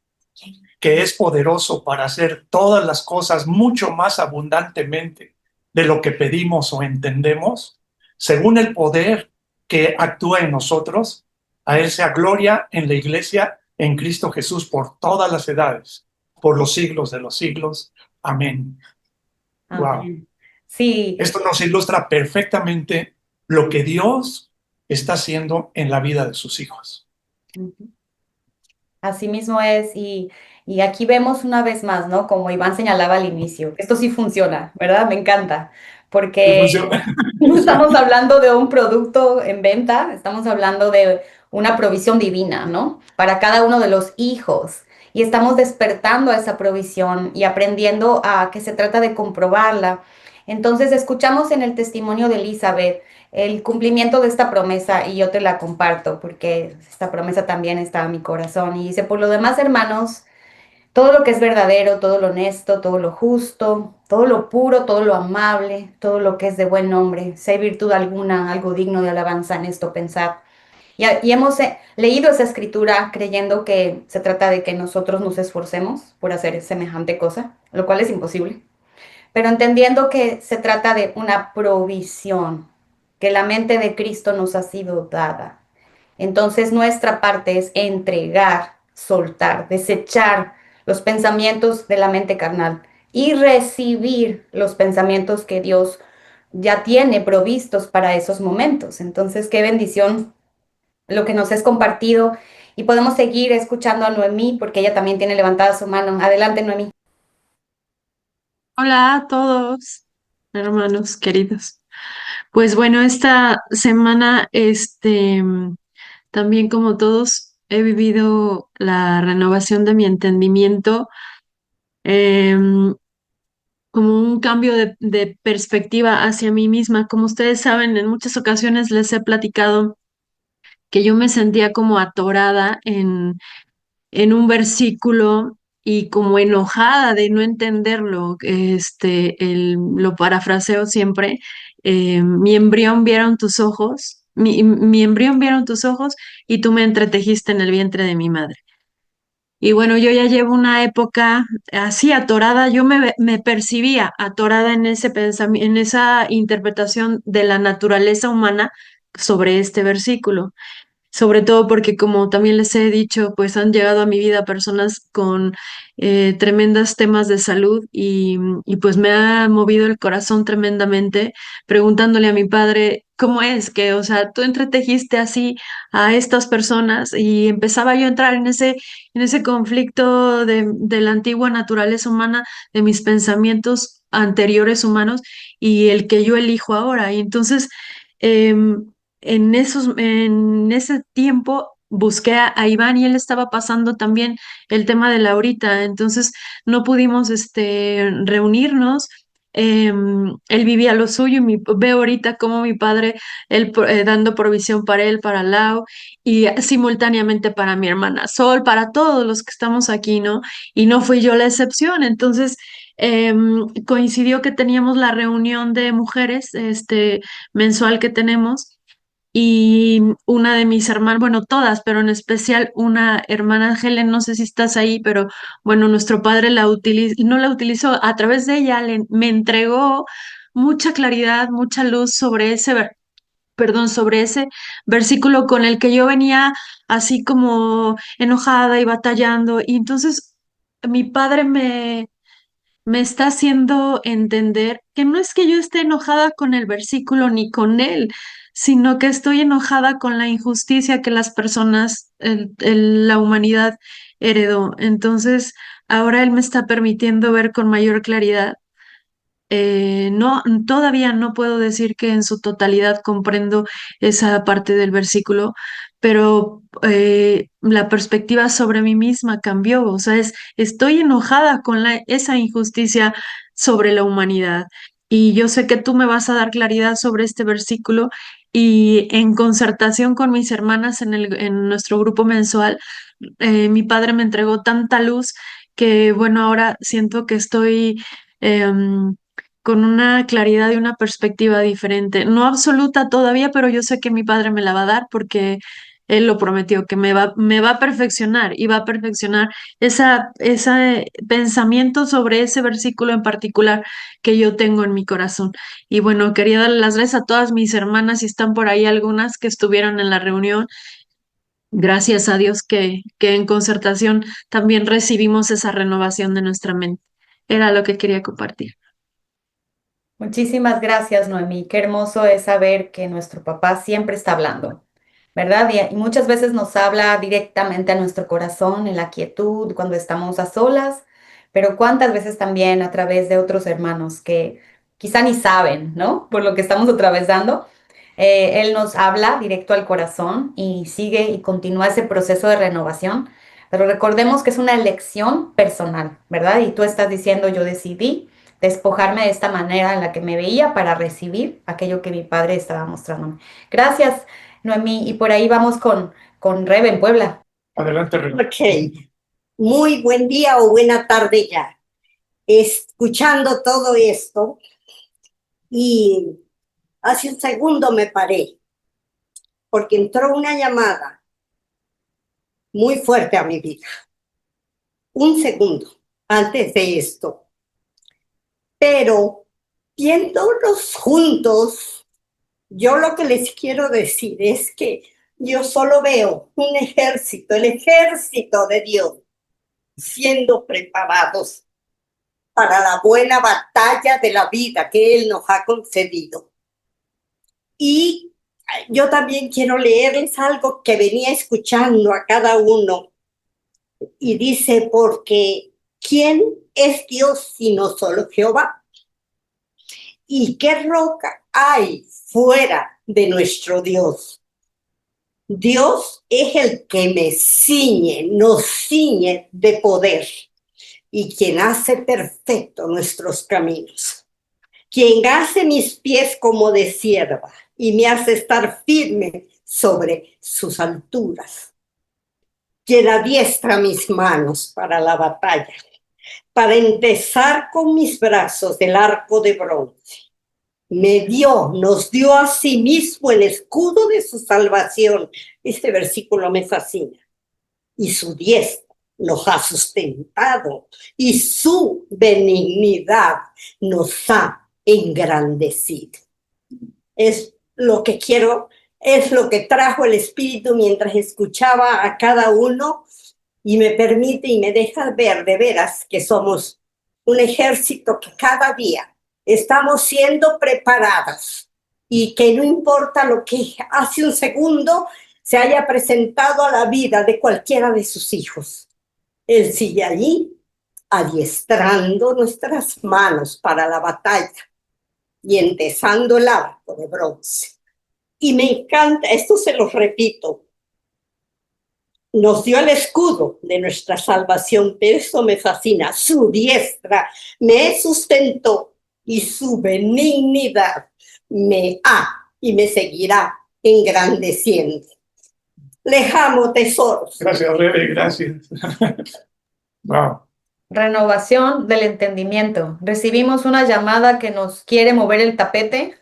[SPEAKER 2] que es poderoso para hacer todas las cosas mucho más abundantemente de lo que pedimos o entendemos, según el poder que actúa en nosotros, a él sea gloria en la iglesia, en Cristo Jesús, por todas las edades, por los siglos de los siglos. Amén. Wow.
[SPEAKER 1] Amén. Sí.
[SPEAKER 2] Esto nos ilustra perfectamente lo que Dios está haciendo en la vida de sus hijos.
[SPEAKER 1] Así mismo es, y aquí vemos una vez más, ¿no? Como Iván señalaba al inicio, esto sí funciona, ¿verdad? Me encanta, porque no estamos hablando de un producto en venta, estamos hablando de una provisión divina, ¿no? Para cada uno de los hijos. Y estamos despertando a esa provisión y aprendiendo a que se trata de comprobarla. Entonces, escuchamos en el testimonio de Elizabeth el cumplimiento de esta promesa y yo te la comparto porque esta promesa también está en mi corazón. Y dice, por lo demás, hermanos, todo lo que es verdadero, todo lo honesto, todo lo justo, todo lo puro, todo lo amable, todo lo que es de buen nombre, si hay virtud alguna, algo digno de alabanza en esto, pensad. Y hemos leído esa escritura creyendo que se trata de que nosotros nos esforcemos por hacer semejante cosa, lo cual es imposible, pero entendiendo que se trata de una provisión. que la mente de Cristo nos ha sido dada. Entonces nuestra parte es entregar, soltar, desechar los pensamientos de la mente carnal y recibir los pensamientos que Dios ya tiene provistos para esos momentos. Entonces, qué bendición lo que nos es compartido y podemos seguir escuchando a Noemí porque ella también tiene levantada su mano. Adelante, Noemí.
[SPEAKER 8] Hola a todos, hermanos queridos. Pues bueno, esta semana, también como todos, he vivido la renovación de mi entendimiento, em, como un cambio de perspectiva hacia mí misma. Como ustedes saben, en muchas ocasiones les he platicado que yo me sentía como atorada en un versículo y como enojada de no entenderlo, lo parafraseo siempre, mi embrión vieron tus ojos, mi embrión vieron tus ojos y tú me entretejiste en el vientre de mi madre. Y bueno, yo ya llevo una época así atorada, me percibía atorada en ese pensamiento, en esa interpretación de la naturaleza humana sobre este versículo, sobre todo porque como también les he dicho, pues han llegado a mi vida personas con tremendos temas de salud y pues me ha movido el corazón tremendamente preguntándole a mi padre, ¿cómo es que, o sea, tú entretejiste así a estas personas? Y empezaba yo a entrar en ese conflicto de la antigua naturaleza humana, de mis pensamientos anteriores humanos y el que yo elijo ahora. Y entonces, em, en ese tiempo busqué a Iván y él estaba pasando también el tema de Laurita, entonces no pudimos reunirnos. Él vivía lo suyo y veo ahorita como mi padre, dando provisión para él, para Lau y simultáneamente para mi hermana Sol, para todos los que estamos aquí, ¿no? Y no fui yo la excepción, entonces coincidió que teníamos la reunión de mujeres, mensual que tenemos y una de mis hermanas, bueno, todas, pero en especial una hermana Helen, no sé si estás ahí, pero bueno, nuestro padre no la utilizó, a través de ella me entregó mucha claridad, mucha luz sobre sobre ese versículo con el que yo venía así como enojada y batallando. Y entonces mi padre me está haciendo entender que no es que yo esté enojada con el versículo ni con él, sino que estoy enojada con la injusticia que las personas, la humanidad heredó. Entonces, ahora él me está permitiendo ver con mayor claridad. No, todavía no puedo decir que en su totalidad comprendo esa parte del versículo, pero la perspectiva sobre mí misma cambió. O sea, estoy enojada con esa injusticia sobre la humanidad. Y yo sé que tú me vas a dar claridad sobre este versículo y en concertación con mis hermanas en nuestro grupo mensual, mi padre me entregó tanta luz que, bueno, ahora siento que estoy em, con una claridad y una perspectiva diferente. No absoluta todavía, pero yo sé que mi padre me la va a dar porque él lo prometió, que me va a perfeccionar y va a perfeccionar ese pensamiento sobre ese versículo en particular que yo tengo en mi corazón. Y bueno, quería darle las gracias a todas mis hermanas, si están por ahí algunas que estuvieron en la reunión. Gracias a Dios que en concertación también recibimos esa renovación de nuestra mente. Era lo que quería compartir.
[SPEAKER 1] Muchísimas gracias, Noemí. Qué hermoso es saber que nuestro papá siempre está hablando, ¿verdad? Y muchas veces nos habla directamente a nuestro corazón en la quietud, cuando estamos a solas, pero cuántas veces también a través de otros hermanos que quizá ni saben, ¿no? Por lo que estamos atravesando. Él nos habla directo al corazón y sigue y continúa ese proceso de renovación. Pero recordemos que es una elección personal, ¿verdad? Y tú estás diciendo, yo decidí despojarme de esta manera en la que me veía para recibir aquello que mi padre estaba mostrándome. Gracias, Noemí. Y por ahí vamos con Rebe en Puebla.
[SPEAKER 2] Adelante, Rebe.
[SPEAKER 9] Ok, muy buen día o buena tarde ya. Escuchando todo esto y hace un segundo me paré porque entró una llamada muy fuerte a mi vida. Un segundo antes de esto. Pero viéndolos juntos, Yo lo que les quiero decir es que yo solo veo un ejército, el ejército de Dios, siendo preparados para la buena batalla de la vida que Él nos ha concedido. Y yo también quiero leerles algo que venía escuchando a cada uno. Y dice, porque ¿quién es Dios sino solo Jehová? ¿Y qué roca hay fuera de nuestro Dios? Dios es el que me ciñe, nos ciñe de poder y quien hace perfecto nuestros caminos. Quien hace mis pies como de sierva y me hace estar firme sobre sus alturas. Quien adiestra mis manos para la batalla, para empezar con mis brazos el arco de bronce. Nos dio a sí mismo el escudo de su salvación. Este versículo me fascina. Y su diestra nos ha sustentado y su benignidad nos ha engrandecido. Es lo que quiero, es lo que trajo el Espíritu mientras escuchaba a cada uno y me permite y me deja ver de veras que somos un ejército que cada día estamos siendo preparadas y que no importa lo que hace un segundo se haya presentado a la vida de cualquiera de sus hijos. Él sigue allí adiestrando nuestras manos para la batalla y entesando el arco de bronce. Y me encanta, esto se lo repito, nos dio el escudo de nuestra salvación, pero eso me fascina, su diestra me sustentó y su benignidad me ha y me seguirá engrandeciendo. Les amo, tesoros.
[SPEAKER 2] Gracias, Rebe, gracias. Wow.
[SPEAKER 1] Renovación del entendimiento. Recibimos una llamada que nos quiere mover el tapete.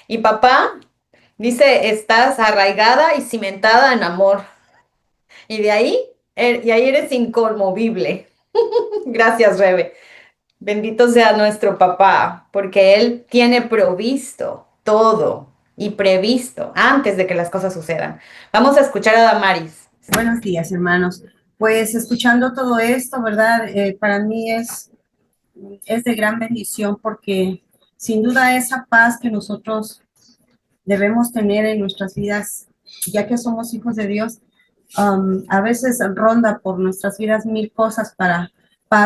[SPEAKER 1] Y papá dice, estás arraigada y cimentada en amor. Y de ahí, y ahí eres inconmovible. Gracias, Rebe. Bendito sea nuestro papá, porque él tiene provisto todo y previsto antes de que las cosas sucedan. Vamos a escuchar a Damaris.
[SPEAKER 10] Buenos días, hermanos. Pues escuchando todo esto, ¿verdad? Para mí es de gran bendición porque sin duda esa paz que nosotros debemos tener en nuestras vidas, ya que somos hijos de Dios, a veces ronda por nuestras vidas mil cosas para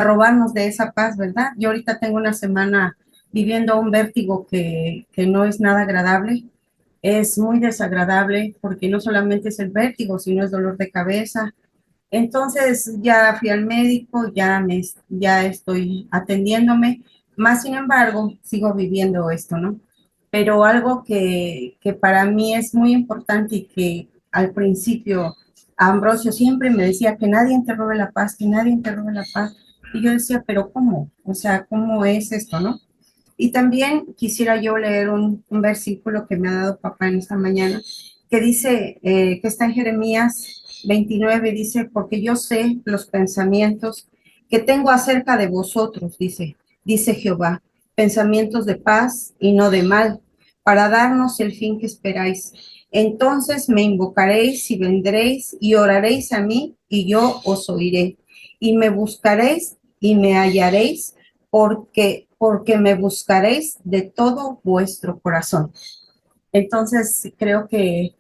[SPEAKER 10] robarnos de esa paz, ¿verdad? Yo ahorita tengo una semana viviendo un vértigo que no es nada agradable. Es muy desagradable porque no solamente es el vértigo, sino es dolor de cabeza. Entonces ya fui al médico, ya estoy atendiéndome, más sin embargo sigo viviendo esto, ¿no? Pero algo que para mí es muy importante y que al principio Ambrosio siempre me decía que nadie te robe la paz, que nadie te robe la paz. Y yo decía, pero ¿cómo? O sea, ¿cómo es esto, no? Y también quisiera yo leer un versículo que me ha dado papá en esta mañana, que dice, que está en Jeremías 29, dice, porque yo sé los pensamientos que tengo acerca de vosotros, dice Jehová, pensamientos de paz y no de mal, para darnos el fin que esperáis. Entonces me invocaréis y vendréis y oraréis a mí y yo os oiré. Y me buscaréis y me hallaréis porque me buscaréis de todo vuestro corazón. Entonces creo que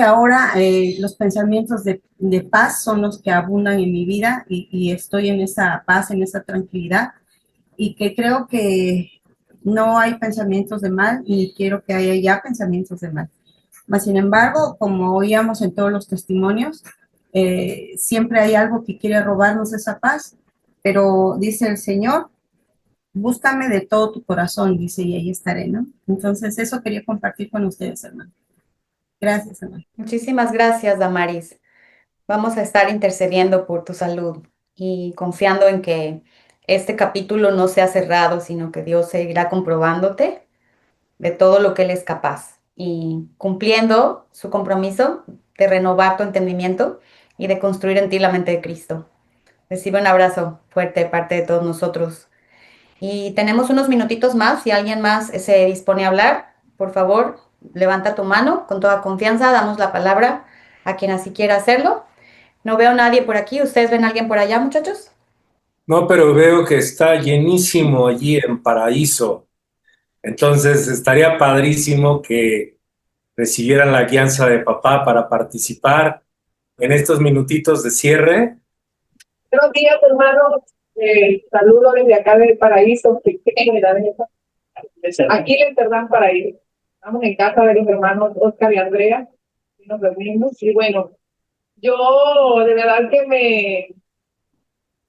[SPEAKER 10] ahora los pensamientos de paz son los que abundan en mi vida y estoy en esa paz, en esa tranquilidad y que creo que no hay pensamientos de mal ni quiero que haya ya pensamientos de mal. Mas, sin embargo, como oíamos en todos los testimonios, siempre hay algo que quiere robarnos esa paz, pero dice el Señor, búscame de todo tu corazón, dice, y ahí estaré, ¿no? Entonces, eso quería compartir con ustedes, hermano. Gracias, hermano.
[SPEAKER 1] Muchísimas gracias, Damaris. Vamos a estar intercediendo por tu salud y confiando en que este capítulo no sea cerrado, sino que Dios seguirá comprobándote de todo lo que Él es capaz y cumpliendo su compromiso de renovar tu entendimiento y de construir en ti la mente de Cristo. Recibe un abrazo fuerte de parte de todos nosotros. Y tenemos unos minutitos más. Si alguien más se dispone a hablar, por favor, levanta tu mano. Con toda confianza damos la palabra a quien así quiera hacerlo. No veo a nadie por aquí. ¿Ustedes ven a alguien por allá, muchachos?
[SPEAKER 4] No, pero veo que está llenísimo allí en Paraíso. Entonces estaría padrísimo que recibieran la guianza de papá para participar en estos minutitos de cierre.
[SPEAKER 11] Buenos días, hermanos. Saludo desde acá del Paraíso. Aquí les Cerdán Paraíso. Estamos en casa de los hermanos Oscar y Andrea. Y nos reunimos. Y bueno, yo de verdad que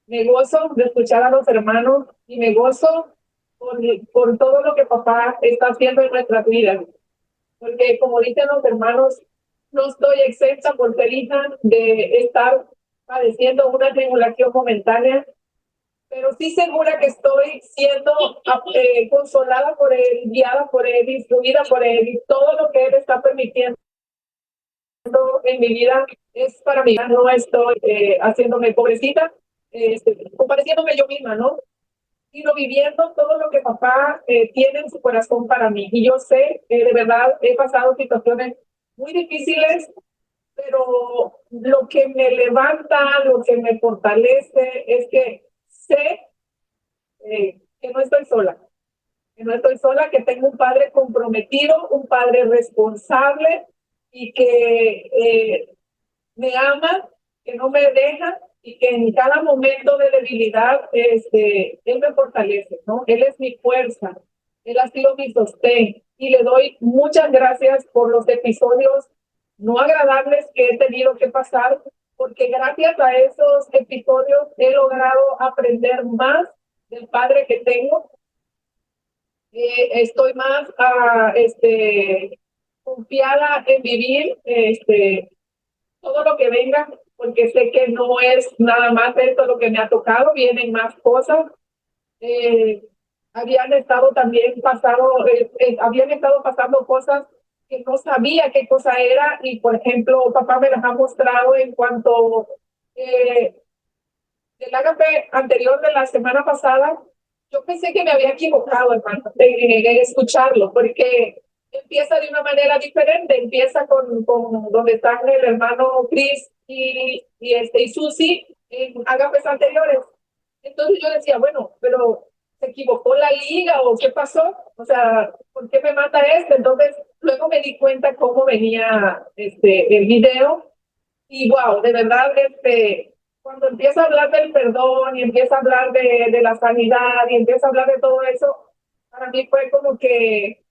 [SPEAKER 11] me gozo de escuchar a los hermanos y me gozo por todo lo que papá está haciendo en nuestras vidas. Porque como dicen los hermanos, no estoy exenta por ser hija de estar padeciendo una tribulación momentánea, pero sí segura que estoy siendo consolada por él, guiada por él, instruida por él, y todo lo que él está permitiendo en mi vida es para mí. No estoy haciéndome pobrecita, compareciéndome yo misma, ¿no? Sino viviendo todo lo que papá tiene en su corazón para mí. Y yo sé, de verdad, he pasado situaciones muy difíciles, pero lo que me levanta, lo que me fortalece es que sé que no estoy sola, que tengo un padre comprometido, un padre responsable y que me ama, que no me deja y que en cada momento de debilidad él me fortalece, ¿no? Él es mi fuerza, él ha sido mi sostén y le doy muchas gracias por los episodios no agradables que he tenido que pasar, porque gracias a esos episodios he logrado aprender más del padre que tengo. Estoy más confiada en vivir todo lo que venga, porque sé que no es nada más esto lo que me ha tocado, vienen más cosas. Habían estado pasando cosas que no sabía qué cosa era, y por ejemplo, papá me las ha mostrado en cuanto del ágape anterior de la semana pasada. Yo pensé que me había equivocado, hermano, en escucharlo, porque empieza de una manera diferente, empieza con donde están el hermano Chris y Susi en ágapes anteriores. Entonces yo decía, bueno, pero ¿se equivocó la liga o qué pasó? O sea, ¿por qué me mata este? Entonces luego me di cuenta cómo venía el video, y wow, de verdad, cuando empieza a hablar del perdón y empieza a hablar de la sanidad y empieza a hablar de todo eso, para mí fue como que,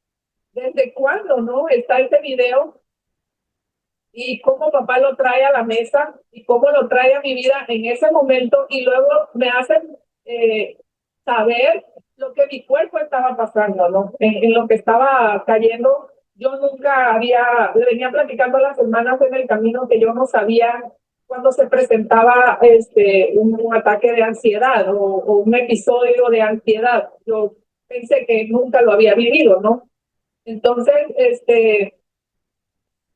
[SPEAKER 11] ¿desde cuándo, no? Está este video y cómo papá lo trae a la mesa y cómo lo trae a mi vida en ese momento, y luego me hacen saber lo que mi cuerpo estaba pasando, ¿no? En lo que estaba cayendo. Yo nunca le venía platicando a las hermanas en el camino que yo no sabía cuando se presentaba un ataque de ansiedad o un episodio de ansiedad. Yo pensé que nunca lo había vivido, ¿no? Entonces,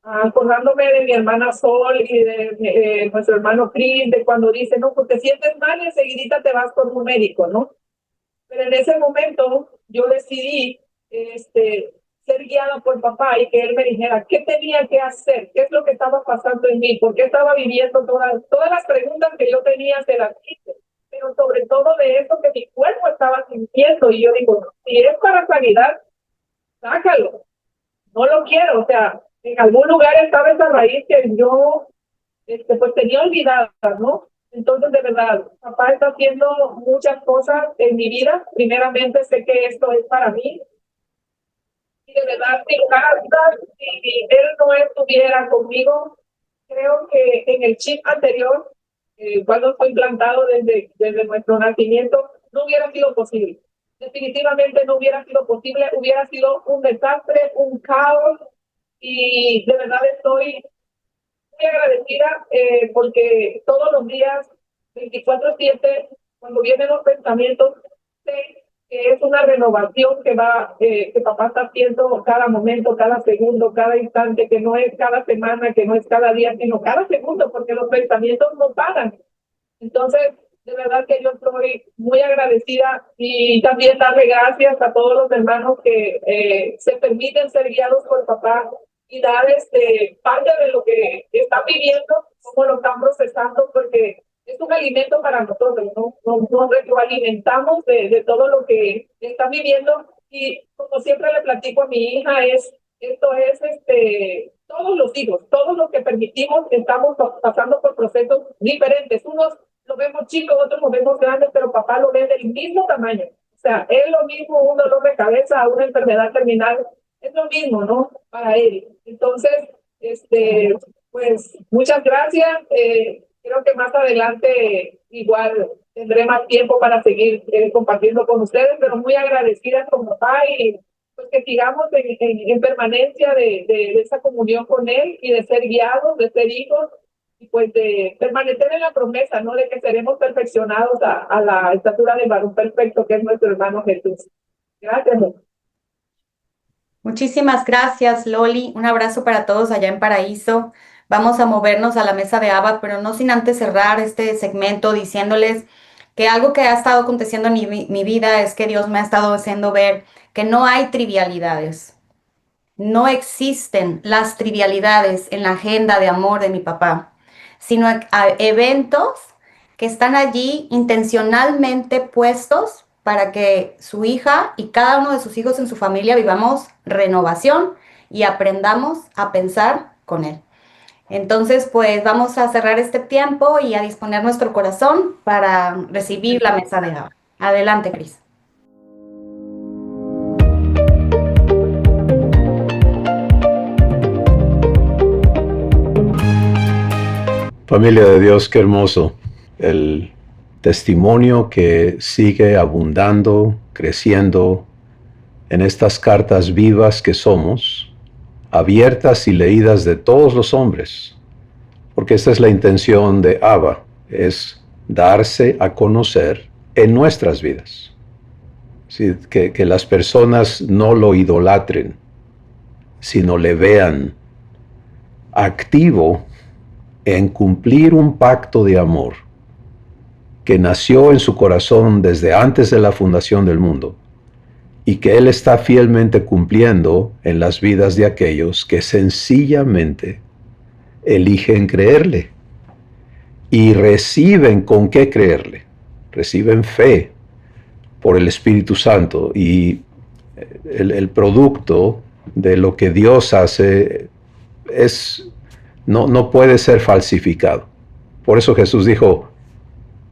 [SPEAKER 11] acordándome de mi hermana Sol y de nuestro hermano Chris, de cuando dice, no, pues te sientes mal y enseguidita te vas con un médico, ¿no? Pero en ese momento yo decidí ser guiada por papá y que él me dijera qué tenía que hacer, qué es lo que estaba pasando en mí, por qué estaba viviendo todas las preguntas que yo tenía se las hice, pero sobre todo de eso que mi cuerpo estaba sintiendo. Y yo digo, si es para sanidad, sácalo, no lo quiero. O sea, en algún lugar estaba esa raíz que yo pues tenía olvidada, ¿no? Entonces, de verdad, papá está haciendo muchas cosas en mi vida. Primeramente, sé que esto es para mí. Y de verdad, si él no estuviera conmigo, creo que en el chip anterior, cuando fue implantado desde nuestro nacimiento, no hubiera sido posible. Definitivamente no hubiera sido posible, hubiera sido un desastre, un caos, y de verdad estoy muy agradecida porque todos los días, 24/7, cuando vienen los pensamientos, sé que es una renovación que papá está haciendo cada momento, cada segundo, cada instante, que no es cada semana, que no es cada día, sino cada segundo, porque los pensamientos no paran. Entonces, De verdad que yo estoy muy agradecida y también darle gracias a todos los hermanos que se permiten ser guiados por el papá y dar parte de lo que están viviendo, cómo lo están procesando, porque es un alimento para nosotros, ¿no? Nos retroalimentamos de todo lo que están viviendo y como siempre le platico a mi hija, esto es todos los hijos, todos los que permitimos, estamos pasando por procesos diferentes. Unos lo vemos chicos, otros lo vemos grandes, pero papá lo ve del mismo tamaño. O sea, es lo mismo un dolor de cabeza, una enfermedad terminal, es lo mismo, ¿no? Para él. Entonces, pues muchas gracias. Creo que más adelante igual tendré más tiempo para seguir compartiendo con ustedes, pero muy agradecida con papá y pues que sigamos en permanencia de esa comunión con él y de ser guiados, de ser hijos y pues de permanecer en la promesa, ¿no? De que seremos perfeccionados a la estatura del varón perfecto que es nuestro hermano Jesús. Gracias.
[SPEAKER 1] Muchísimas gracias, Loli. Un abrazo para todos allá en Paraíso. Vamos a movernos a la mesa de Abba, pero no sin antes cerrar este segmento diciéndoles que algo que ha estado aconteciendo en mi vida es que Dios me ha estado haciendo ver que no hay trivialidades. No existen las trivialidades en la agenda de amor de mi papá, sino eventos que están allí intencionalmente puestos para que su hija y cada uno de sus hijos en su familia vivamos renovación y aprendamos a pensar con él. Entonces, pues vamos a cerrar este tiempo y a disponer nuestro corazón para recibir la mesa de Abba. Adelante, Cris.
[SPEAKER 12] Familia de Dios, qué hermoso. El testimonio que sigue abundando, creciendo en estas cartas vivas que somos, abiertas y leídas de todos los hombres, porque esta es la intención de Abba, es darse a conocer en nuestras vidas. Sí, que las personas no lo idolatren, sino le vean activo en cumplir un pacto de amor que nació en su corazón desde antes de la fundación del mundo y que Él está fielmente cumpliendo en las vidas de aquellos que sencillamente eligen creerle y reciben con qué creerle. Reciben fe por el Espíritu Santo y el producto de lo que Dios hace no puede ser falsificado. Por eso Jesús dijo,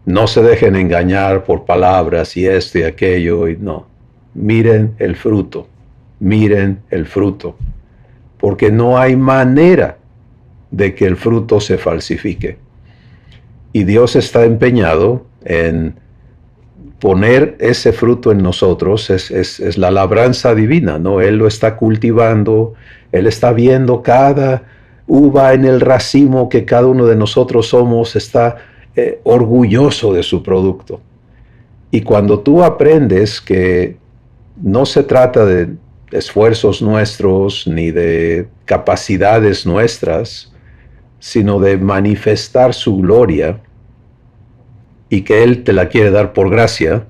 [SPEAKER 12] no se dejen engañar por palabras y esto y aquello, y no. Miren el fruto, porque no hay manera de que el fruto se falsifique. Y Dios está empeñado en poner ese fruto en nosotros, es la labranza divina, ¿no? Él lo está cultivando, Él está viendo cada uva en el racimo que cada uno de nosotros somos, está orgulloso de su producto. Y cuando tú aprendes que no se trata de esfuerzos nuestros ni de capacidades nuestras, sino de manifestar su gloria y que Él te la quiere dar por gracia,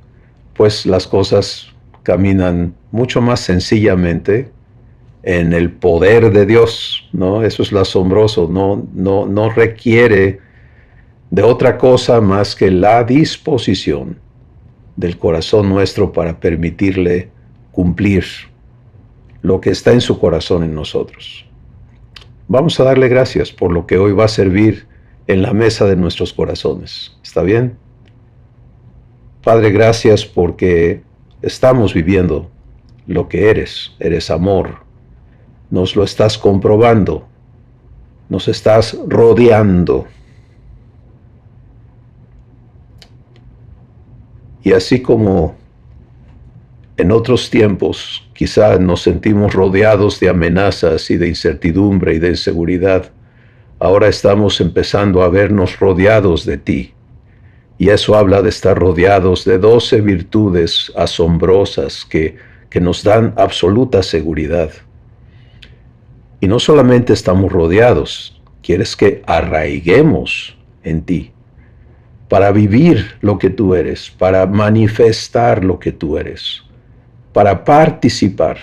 [SPEAKER 12] pues las cosas caminan mucho más sencillamente en el poder de Dios, ¿no? Eso es lo asombroso, no requiere de otra cosa más que la disposición del corazón nuestro para permitirle cumplir lo que está en su corazón en nosotros. Vamos a darle gracias por lo que hoy va a servir en la mesa de nuestros corazones. ¿Está bien? Padre, gracias porque estamos viviendo lo que eres. Eres amor. Nos lo estás comprobando. Nos estás rodeando. Y así como en otros tiempos quizá nos sentimos rodeados de amenazas y de incertidumbre y de inseguridad, ahora estamos empezando a vernos rodeados de ti. Y eso habla de estar rodeados de 12 virtudes asombrosas que nos dan absoluta seguridad. Y no solamente estamos rodeados, quieres que arraiguemos en ti. para vivir lo que tú eres, para manifestar lo que tú eres, para participar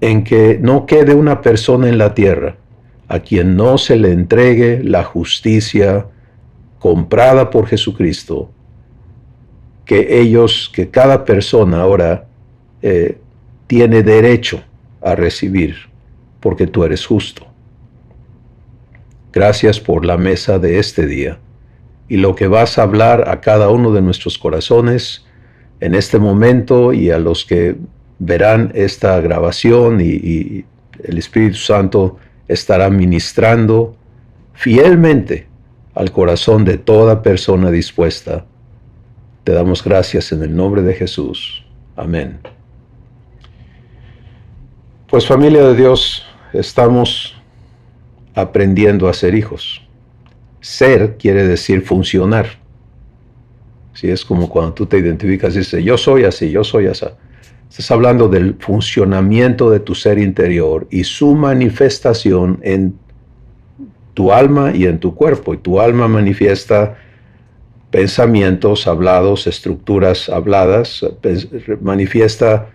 [SPEAKER 12] en que no quede una persona en la tierra a quien no se le entregue la justicia comprada por Jesucristo, que cada persona ahora tiene derecho a recibir, porque tú eres justo. Gracias por la mesa de este día y lo que vas a hablar a cada uno de nuestros corazones en este momento, y a los que verán esta grabación, y el Espíritu Santo estará ministrando fielmente al corazón de toda persona dispuesta. Te damos gracias en el nombre de Jesús. Amén. Pues, familia de Dios, estamos aprendiendo a ser hijos. Ser quiere decir funcionar. Sí, es como cuando tú te identificas y dices, yo soy así, yo soy así. Estás hablando del funcionamiento de tu ser interior y su manifestación en tu alma y en tu cuerpo. Y tu alma manifiesta pensamientos hablados, estructuras habladas, manifiesta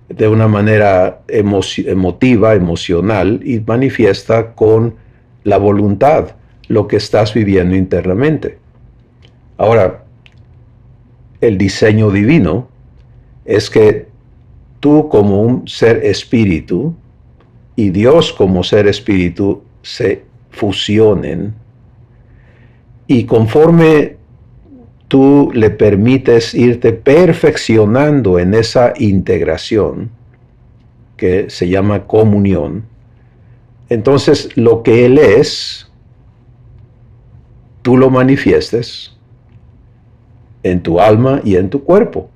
[SPEAKER 12] de una manera emotiva, emocional, y manifiesta con la voluntad lo que estás viviendo internamente. Ahora, el diseño divino es que tú, como un ser espíritu, y Dios como ser espíritu se fusionen, y conforme tú le permites irte perfeccionando en esa integración que se llama comunión, entonces lo que Él es, tú lo manifiestes en tu alma y en tu cuerpo.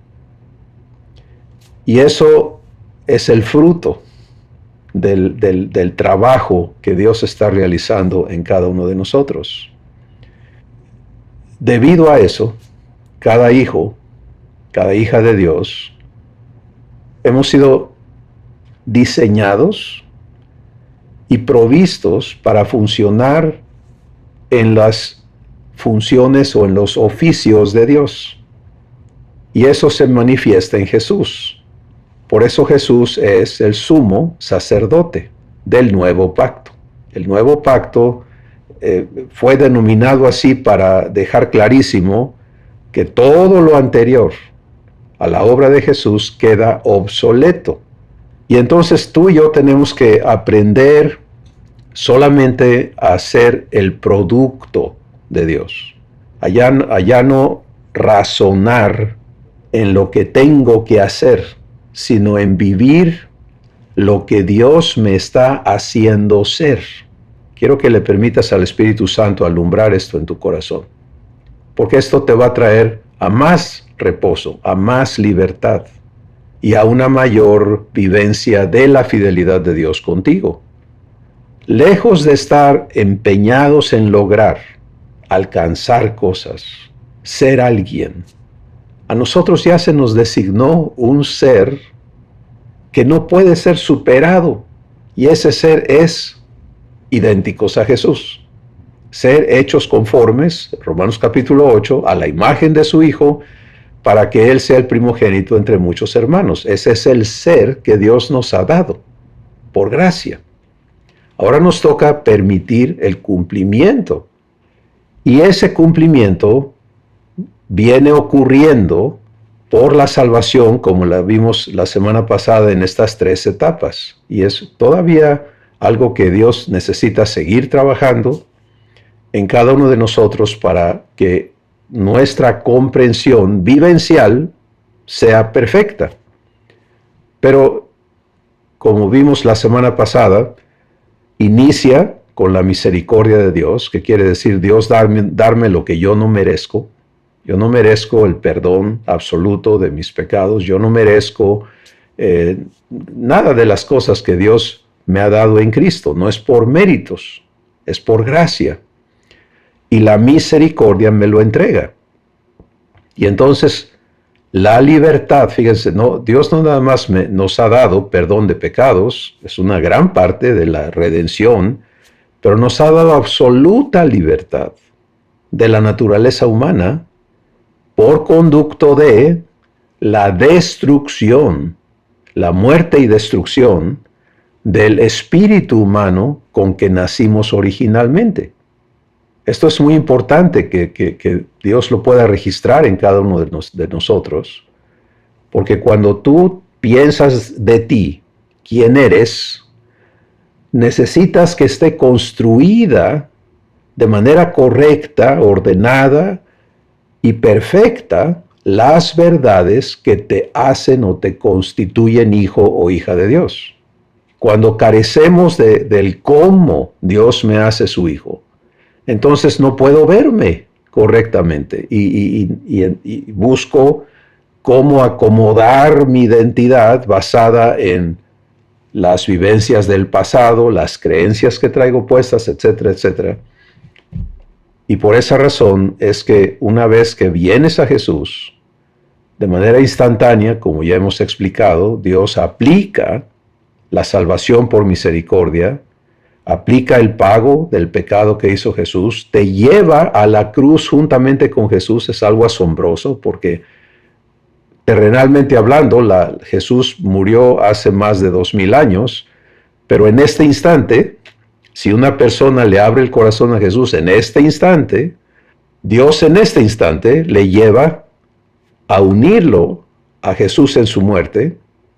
[SPEAKER 12] Y eso es el fruto del trabajo que Dios está realizando en cada uno de nosotros. Debido a eso, cada hijo, cada hija de Dios, hemos sido diseñados y provistos para funcionar en las funciones o en los oficios de Dios. Y eso se manifiesta en Jesús. Por eso Jesús es el sumo sacerdote del nuevo pacto. El nuevo pacto fue denominado así para dejar clarísimo que todo lo anterior a la obra de Jesús queda obsoleto. Y entonces tú y yo tenemos que aprender solamente a ser el producto de Dios. Allá no razonar en lo que tengo que hacer, sino en vivir lo que Dios me está haciendo ser. Quiero que le permitas al Espíritu Santo alumbrar esto en tu corazón, porque esto te va a traer a más reposo, a más libertad y a una mayor vivencia de la fidelidad de Dios contigo. Lejos de estar empeñados en lograr, alcanzar cosas, ser alguien, a nosotros ya se nos designó un ser que no puede ser superado, y ese ser es idénticos a Jesús. Ser hechos conformes, Romanos capítulo 8, a la imagen de su Hijo, para que Él sea el primogénito entre muchos hermanos. Ese es el ser que Dios nos ha dado, por gracia. Ahora nos toca permitir el cumplimiento. Y ese cumplimiento viene ocurriendo por la salvación, como la vimos la semana pasada en estas 3 etapas. Y es todavía algo que Dios necesita seguir trabajando en cada uno de nosotros para que nuestra comprensión vivencial sea perfecta. Pero, como vimos la semana pasada, inicia con la misericordia de Dios, que quiere decir Dios darme lo que yo no merezco. Yo no merezco el perdón absoluto de mis pecados. Yo no merezco nada de las cosas que Dios me ha dado en Cristo. No es por méritos, es por gracia. Y la misericordia me lo entrega. Y entonces la libertad, fíjense, no, Dios no nada más nos ha dado perdón de pecados, es una gran parte de la redención, pero nos ha dado absoluta libertad de la naturaleza humana por conducto de la destrucción, la muerte y destrucción del espíritu humano con que nacimos originalmente. Esto es muy importante que Dios lo pueda registrar en cada uno de nosotros, porque cuando tú piensas de ti, quién eres, necesitas que esté construida de manera correcta, ordenada y perfecta las verdades que te hacen o te constituyen hijo o hija de Dios. Cuando carecemos del cómo Dios me hace su hijo, entonces no puedo verme correctamente y busco cómo acomodar mi identidad basada en las vivencias del pasado, las creencias que traigo puestas, etcétera, etcétera. Y por esa razón es que una vez que vienes a Jesús, de manera instantánea, como ya hemos explicado, Dios aplica la salvación por misericordia, aplica el pago del pecado que hizo Jesús, te lleva a la cruz juntamente con Jesús. Es algo asombroso porque terrenalmente hablando, Jesús murió hace más de 2000 años, pero en este instante, si una persona le abre el corazón a Jesús en este instante, Dios en este instante le lleva a unirlo a Jesús en su muerte,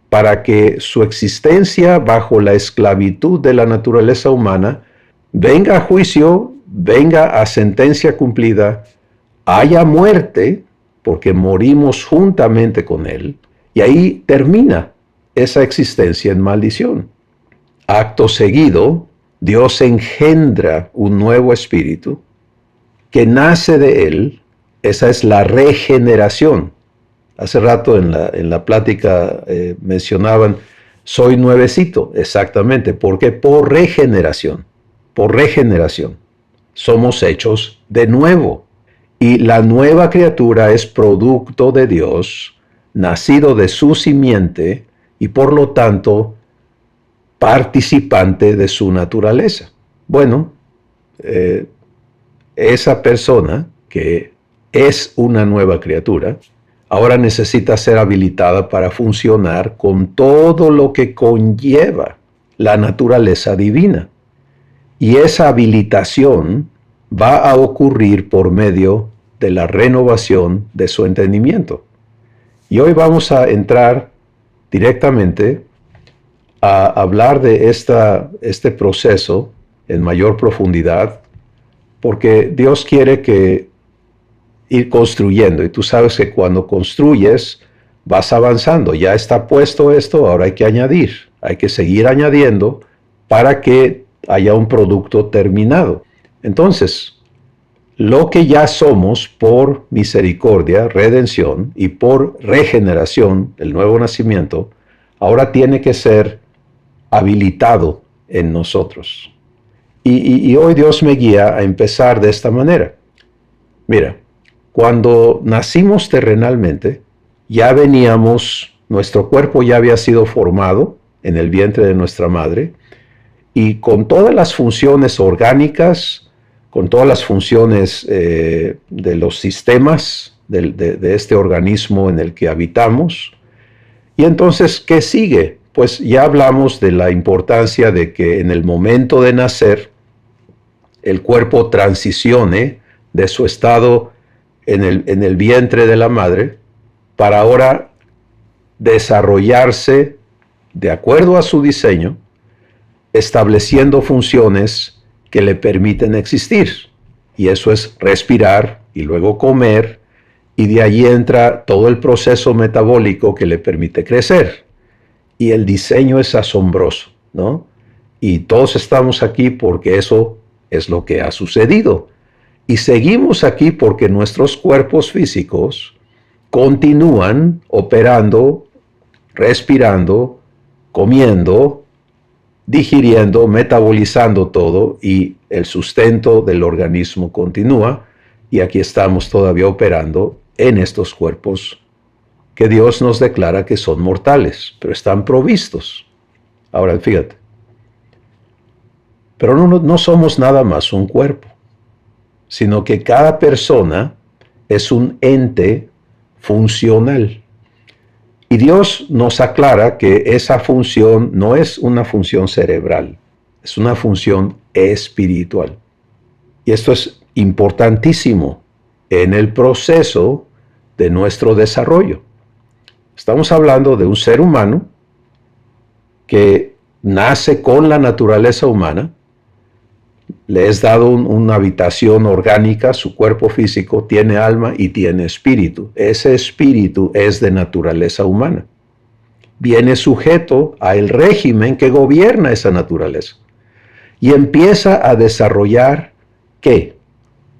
[SPEAKER 12] para que su existencia bajo la esclavitud de la naturaleza humana venga a juicio, venga a sentencia cumplida, haya muerte, porque morimos juntamente con Él, y ahí termina esa existencia en maldición. Acto seguido, Dios engendra un nuevo espíritu que nace de Él. Esa es la regeneración. Hace rato en la plática mencionaban, soy nuevecito, exactamente, porque por regeneración, somos hechos de nuevo. Y la nueva criatura es producto de Dios, nacido de su simiente y por lo tanto participante de su naturaleza. Bueno, esa persona que es una nueva criatura, ahora necesita ser habilitada para funcionar con todo lo que conlleva la naturaleza divina. Y esa habilitación va a ocurrir por medio de la renovación de su entendimiento. Y hoy vamos a entrar directamente a hablar de este proceso en mayor profundidad, porque Dios quiere que ir construyendo, y tú sabes que cuando construyes vas avanzando, ya está puesto esto, ahora hay que añadir, hay que seguir añadiendo para que haya un producto terminado. Entonces, lo que ya somos por misericordia, redención y por regeneración, el nuevo nacimiento, ahora tiene que ser habilitado en nosotros. Y hoy Dios me guía a empezar de esta manera. Mira, cuando nacimos terrenalmente, ya veníamos, nuestro cuerpo ya había sido formado en el vientre de nuestra madre, y con todas las funciones orgánicas, con todas las funciones de los sistemas de este organismo en el que habitamos. Y entonces, ¿qué sigue? Pues ya hablamos de la importancia de que en el momento de nacer, el cuerpo transicione de su estado en el vientre de la madre, para ahora desarrollarse de acuerdo a su diseño, estableciendo funciones que le permiten existir. Y eso es respirar y luego comer, y de allí entra todo el proceso metabólico que le permite crecer. Y el diseño es asombroso, ¿no? Y todos estamos aquí porque eso es lo que ha sucedido. Y seguimos aquí porque nuestros cuerpos físicos continúan operando, respirando, comiendo, digiriendo, metabolizando todo, y el sustento del organismo continúa, y aquí estamos todavía operando en estos cuerpos que Dios nos declara que son mortales, pero están provistos. Ahora, fíjate, pero no somos nada más un cuerpo, sino que cada persona es un ente funcional. Y Dios nos aclara que esa función no es una función cerebral, es una función espiritual. Y esto es importantísimo en el proceso de nuestro desarrollo. Estamos hablando de un ser humano que nace con la naturaleza humana, le es dado una habitación orgánica, su cuerpo físico tiene alma y tiene espíritu. Ese espíritu es de naturaleza humana. Viene sujeto al régimen que gobierna esa naturaleza y empieza a desarrollar, ¿qué?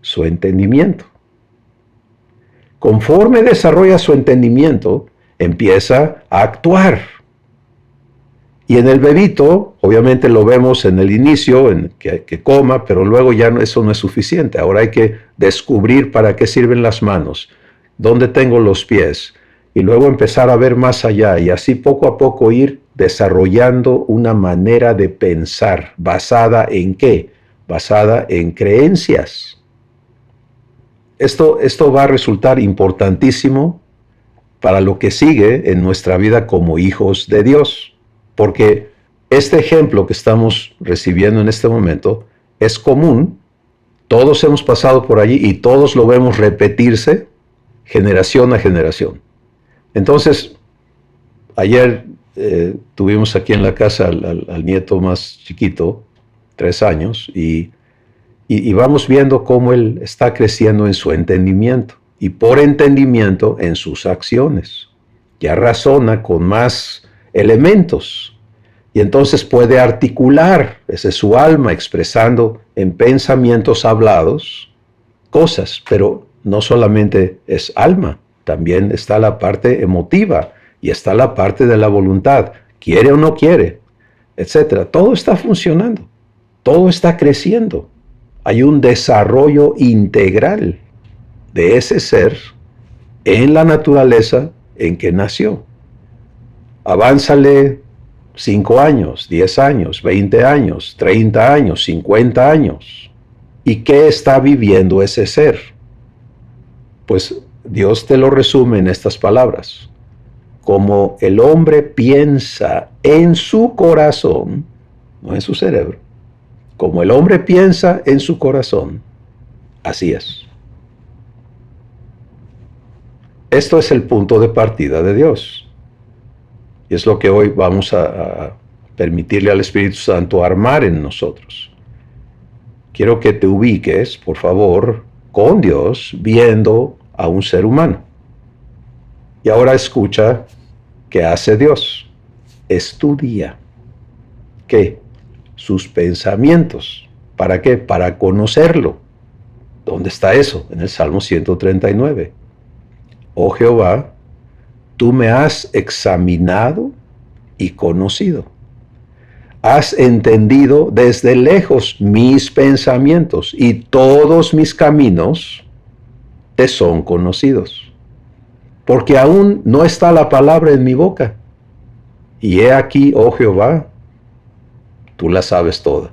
[SPEAKER 12] Su entendimiento. Conforme desarrolla su entendimiento, empieza a actuar. Y en el bebito, obviamente lo vemos en el inicio, que coma, pero luego ya eso no es suficiente. Ahora hay que descubrir para qué sirven las manos, dónde tengo los pies, y luego empezar a ver más allá, y así poco a poco ir desarrollando una manera de pensar, basada en ¿qué? Basada en creencias. Esto va a resultar importantísimo para lo que sigue en nuestra vida como hijos de Dios. Porque este ejemplo que estamos recibiendo en este momento es común, todos hemos pasado por allí y todos lo vemos repetirse generación a generación. Entonces, ayer tuvimos aquí en la casa al nieto más chiquito, 3 años, y vamos viendo cómo él está creciendo en su entendimiento y por entendimiento en sus acciones. Ya razona con más elementos y entonces puede articular, esa es su alma, expresando en pensamientos hablados cosas, pero no solamente es alma, también está la parte emotiva y está la parte de la voluntad, quiere o no quiere, etcétera. Todo está funcionando, todo está creciendo. Hay un desarrollo integral de ese ser en la naturaleza en que nació. Avánzale 5 años, 10 años, 20 años, 30 años, 50 años. ¿Y qué está viviendo ese ser? Pues Dios te lo resume en estas palabras. Como el hombre piensa en su corazón, no en su cerebro, como el hombre piensa en su corazón, así es. Esto es el punto de partida de Dios. Y es lo que hoy vamos a permitirle al Espíritu Santo armar en nosotros. Quiero que te ubiques, por favor, con Dios, viendo a un ser humano. Y ahora escucha qué hace Dios. Estudia. ¿Qué? Sus pensamientos. ¿Para qué? Para conocerlo. ¿Dónde está eso? En el Salmo 139. Oh Jehová, tú me has examinado y conocido. Has entendido desde lejos mis pensamientos y todos mis caminos te son conocidos. Porque aún no está la palabra en mi boca. Y he aquí, oh Jehová, tú la sabes toda.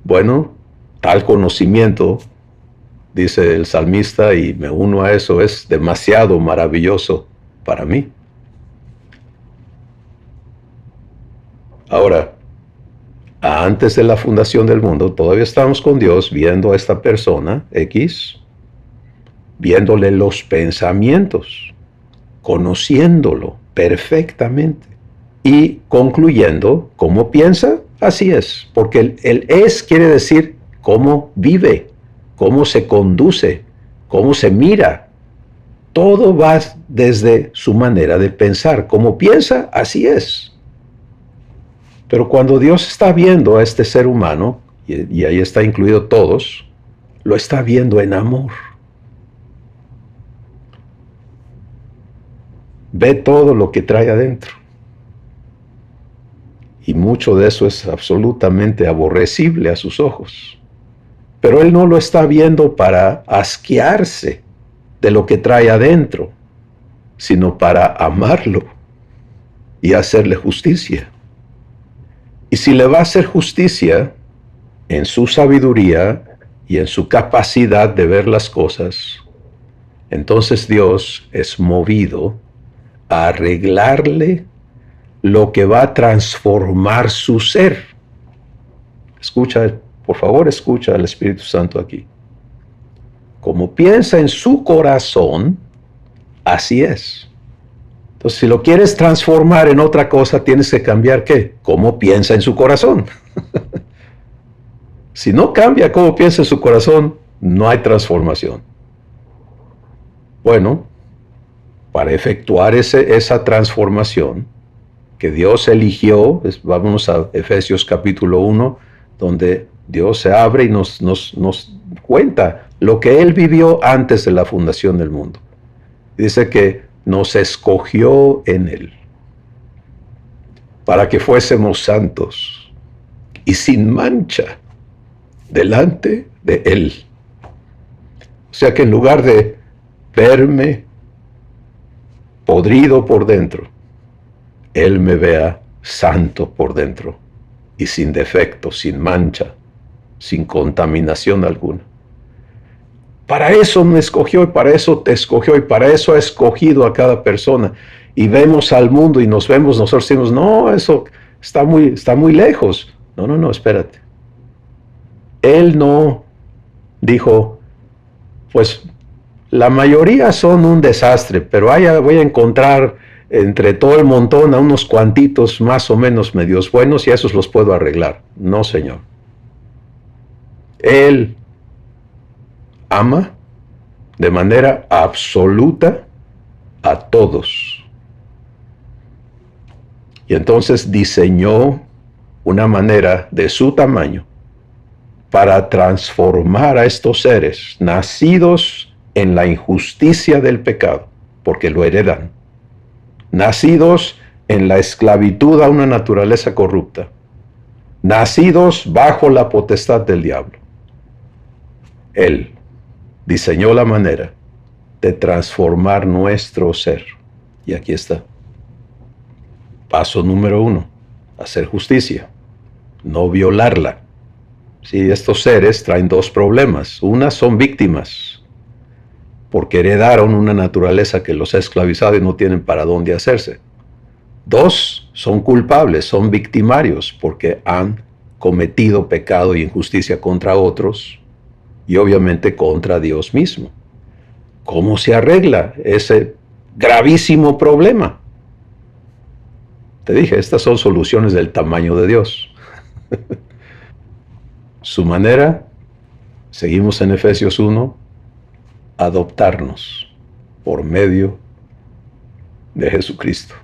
[SPEAKER 12] Bueno, tal conocimiento, dice el salmista, y me uno a eso, es demasiado maravilloso para mí. Ahora, antes de la fundación del mundo, todavía estamos con Dios viendo a esta persona, X, viéndole los pensamientos, conociéndolo perfectamente y concluyendo cómo piensa, así es, porque el es quiere decir cómo vive, cómo se conduce, cómo se mira. Todo va desde su manera de pensar. Como piensa, así es. Pero cuando Dios está viendo a este ser humano, y ahí está incluido todos, lo está viendo en amor. Ve todo lo que trae adentro. Y mucho de eso es absolutamente aborrecible a sus ojos. Pero Él no lo está viendo para asquearse de lo que trae adentro, sino para amarlo y hacerle justicia. Y si le va a hacer justicia, en su sabiduría, y en su capacidad de ver las cosas, entonces Dios es movido a arreglarle lo que va a transformar su ser. Escucha, por favor, escucha al Espíritu Santo aquí. Como piensa en su corazón, así es. Entonces, si lo quieres transformar en otra cosa, tienes que cambiar ¿qué? Cómo piensa en su corazón. Si no cambia cómo piensa en su corazón, no hay transformación. Bueno, para efectuar esa transformación que Dios eligió, vámonos a Efesios capítulo 1, donde Dios se abre y nos cuenta lo que Él vivió antes de la fundación del mundo. Dice que nos escogió en Él para que fuésemos santos y sin mancha delante de Él. O sea que en lugar de verme podrido por dentro, Él me vea santo por dentro y sin defecto, sin mancha, sin contaminación alguna. Para eso me escogió y para eso te escogió y para eso ha escogido a cada persona. Y vemos al mundo y nos vemos, nosotros decimos, no, eso está muy lejos. No, espérate. Él no dijo, pues la mayoría son un desastre, pero voy a encontrar entre todo el montón a unos cuantitos más o menos medios buenos y a esos los puedo arreglar. No, Señor. Él ama de manera absoluta a todos. Y entonces diseñó una manera de su tamaño para transformar a estos seres nacidos en la injusticia del pecado, porque lo heredan, nacidos en la esclavitud a una naturaleza corrupta, nacidos bajo la potestad del diablo. Él diseñó la manera de transformar nuestro ser. Y aquí está. Paso número 1, hacer justicia, no violarla. Sí, estos seres traen dos problemas. Una, son víctimas, porque heredaron una naturaleza que los ha esclavizado y no tienen para dónde hacerse. 2, son culpables, son victimarios, porque han cometido pecado y injusticia contra otros y obviamente contra Dios mismo. ¿Cómo se arregla ese gravísimo problema? Te dije, estas son soluciones del tamaño de Dios. Su manera, seguimos en Efesios 1, adoptarnos por medio de Jesucristo.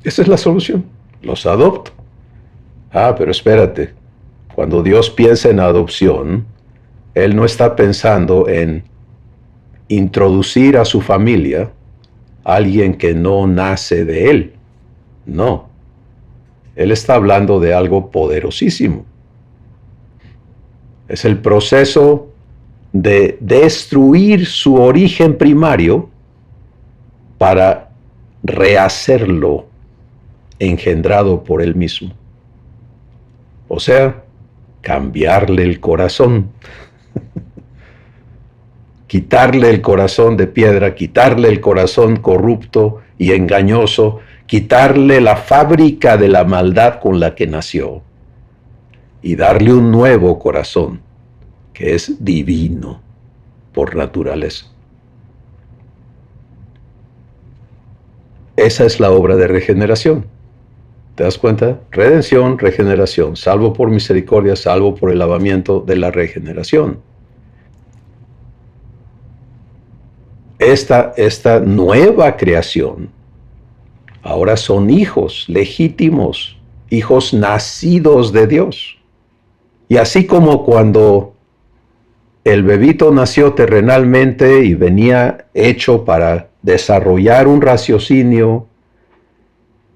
[SPEAKER 12] Esa es la solución. Los adopto. Pero espérate. Cuando Dios piensa en adopción, Él no está pensando en introducir a su familia a alguien que no nace de Él. No. Él está hablando de algo poderosísimo. Es el proceso de destruir su origen primario para rehacerlo engendrado por Él mismo. O sea, cambiarle el corazón. Quitarle el corazón de piedra, quitarle el corazón corrupto y engañoso, quitarle la fábrica de la maldad con la que nació y darle un nuevo corazón que es divino por naturaleza. Esa es la obra de regeneración. ¿Te das cuenta? Redención, regeneración, salvo por misericordia, salvo por el lavamiento de la regeneración. Esta nueva creación ahora son hijos legítimos, hijos nacidos de Dios. Y así como cuando el bebito nació terrenalmente y venía hecho para desarrollar un raciocinio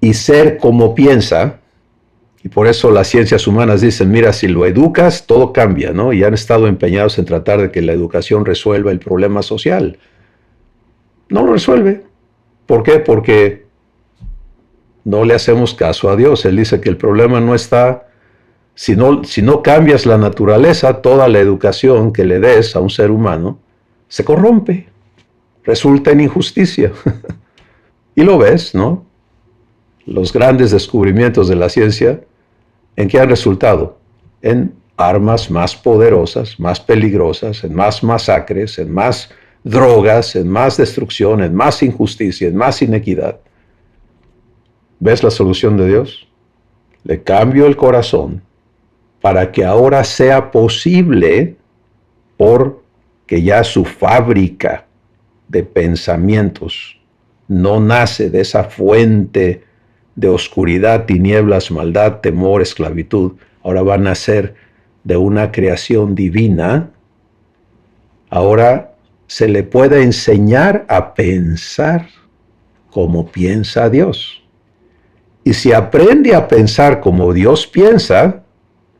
[SPEAKER 12] y ser como piensa, y por eso las ciencias humanas dicen, mira, si lo educas, todo cambia, ¿no? Y han estado empeñados en tratar de que la educación resuelva el problema social. No lo resuelve. ¿Por qué? Porque no le hacemos caso a Dios. Él dice que el problema no está Si no cambias la naturaleza, toda la educación que le des a un ser humano se corrompe, resulta en injusticia. Y lo ves, ¿no? Los grandes descubrimientos de la ciencia, ¿en qué han resultado? En armas más poderosas, más peligrosas, en más masacres, en más drogas, en más destrucción, en más injusticia, en más inequidad. ¿Ves la solución de Dios? Le cambio el corazón para que ahora sea posible, porque ya su fábrica de pensamientos no nace de esa fuente de oscuridad, tinieblas, maldad, temor, esclavitud. Ahora va a nacer de una creación divina. Ahora se le puede enseñar a pensar como piensa Dios. Y si aprende a pensar como Dios piensa,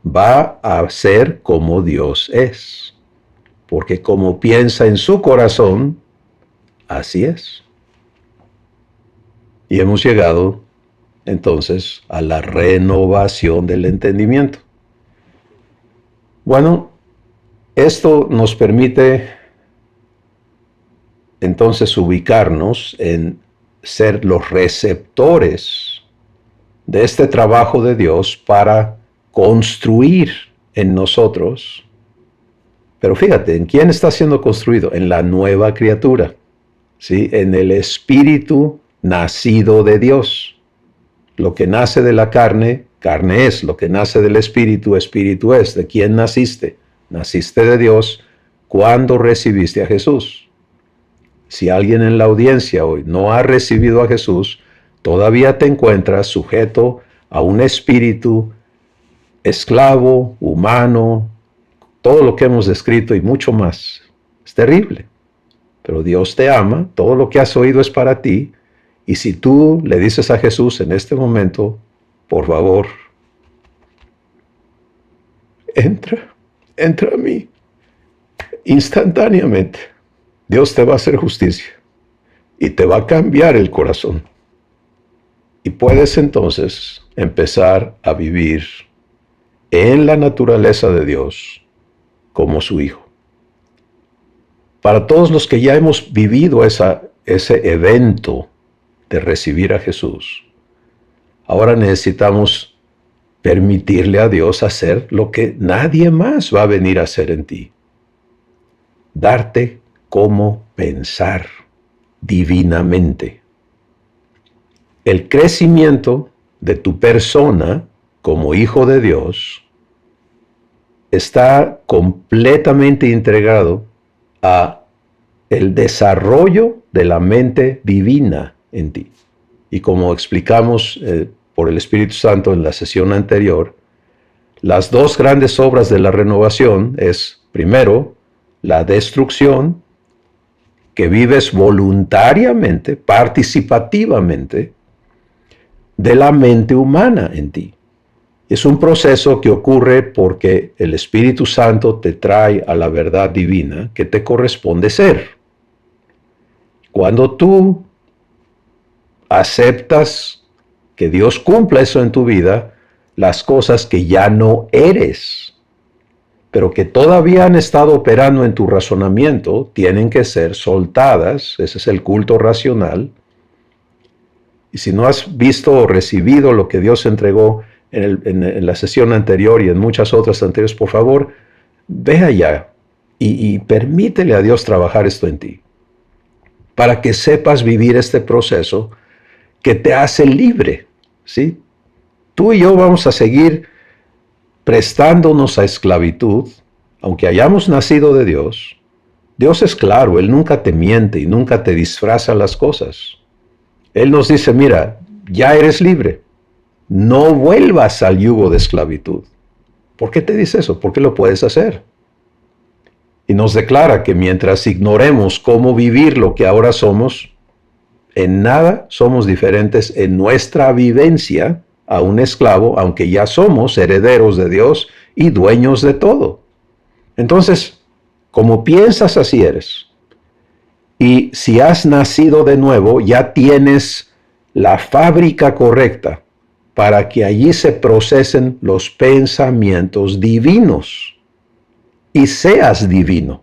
[SPEAKER 12] va a ser como Dios es. Porque como piensa en su corazón, así es. Y hemos llegado entonces a la renovación del entendimiento. Bueno, esto nos permite entonces ubicarnos en ser los receptores de este trabajo de Dios para construir en nosotros. Pero fíjate, ¿en quién está siendo construido? En la nueva criatura, ¿sí? En el espíritu nacido de Dios. Lo que nace de la carne, carne es. Lo que nace del espíritu, espíritu es. ¿De quién naciste? Naciste de Dios cuando recibiste a Jesús. Si alguien en la audiencia hoy no ha recibido a Jesús, todavía te encuentras sujeto a un espíritu esclavo, humano, todo lo que hemos descrito y mucho más. Es terrible. Pero Dios te ama, todo lo que has oído es para ti. Y si tú le dices a Jesús en este momento, por favor, entra a mí, instantáneamente, Dios te va a hacer justicia y te va a cambiar el corazón. Y puedes entonces empezar a vivir en la naturaleza de Dios como su hijo. Para todos los que ya hemos vivido ese evento de recibir a Jesús, ahora necesitamos permitirle a Dios hacer lo que nadie más va a venir a hacer en ti. Darte cómo pensar divinamente. El crecimiento de tu persona como hijo de Dios está completamente integrado a el desarrollo de la mente divina en ti. Y como explicamos por el Espíritu Santo en la sesión anterior, las dos grandes obras de la renovación es, primero, la destrucción, que vives voluntariamente, participativamente, de la mente humana en ti. Es un proceso que ocurre porque el Espíritu Santo te trae a la verdad divina que te corresponde ser. Cuando tú aceptas que Dios cumpla eso en tu vida, las cosas que ya no eres, pero que todavía han estado operando en tu razonamiento, tienen que ser soltadas. Ese es el culto racional. Y si no has visto o recibido lo que Dios entregó en la sesión anterior y en muchas otras anteriores, por favor, ve allá y permítele a Dios trabajar esto en ti, para que sepas vivir este proceso que te hace libre, ¿sí? Tú y yo vamos a seguir prestándonos a esclavitud, aunque hayamos nacido de Dios. Dios es claro, Él nunca te miente y nunca te disfraza las cosas. Él nos dice, mira, ya eres libre, no vuelvas al yugo de esclavitud. ¿Por qué te dice eso? Porque lo puedes hacer. Y nos declara que mientras ignoremos cómo vivir lo que ahora somos, en nada somos diferentes en nuestra vivencia a un esclavo, aunque ya somos herederos de Dios y dueños de todo. Entonces, como piensas, así eres. Y si has nacido de nuevo, ya tienes la fábrica correcta para que allí se procesen los pensamientos divinos y seas divino.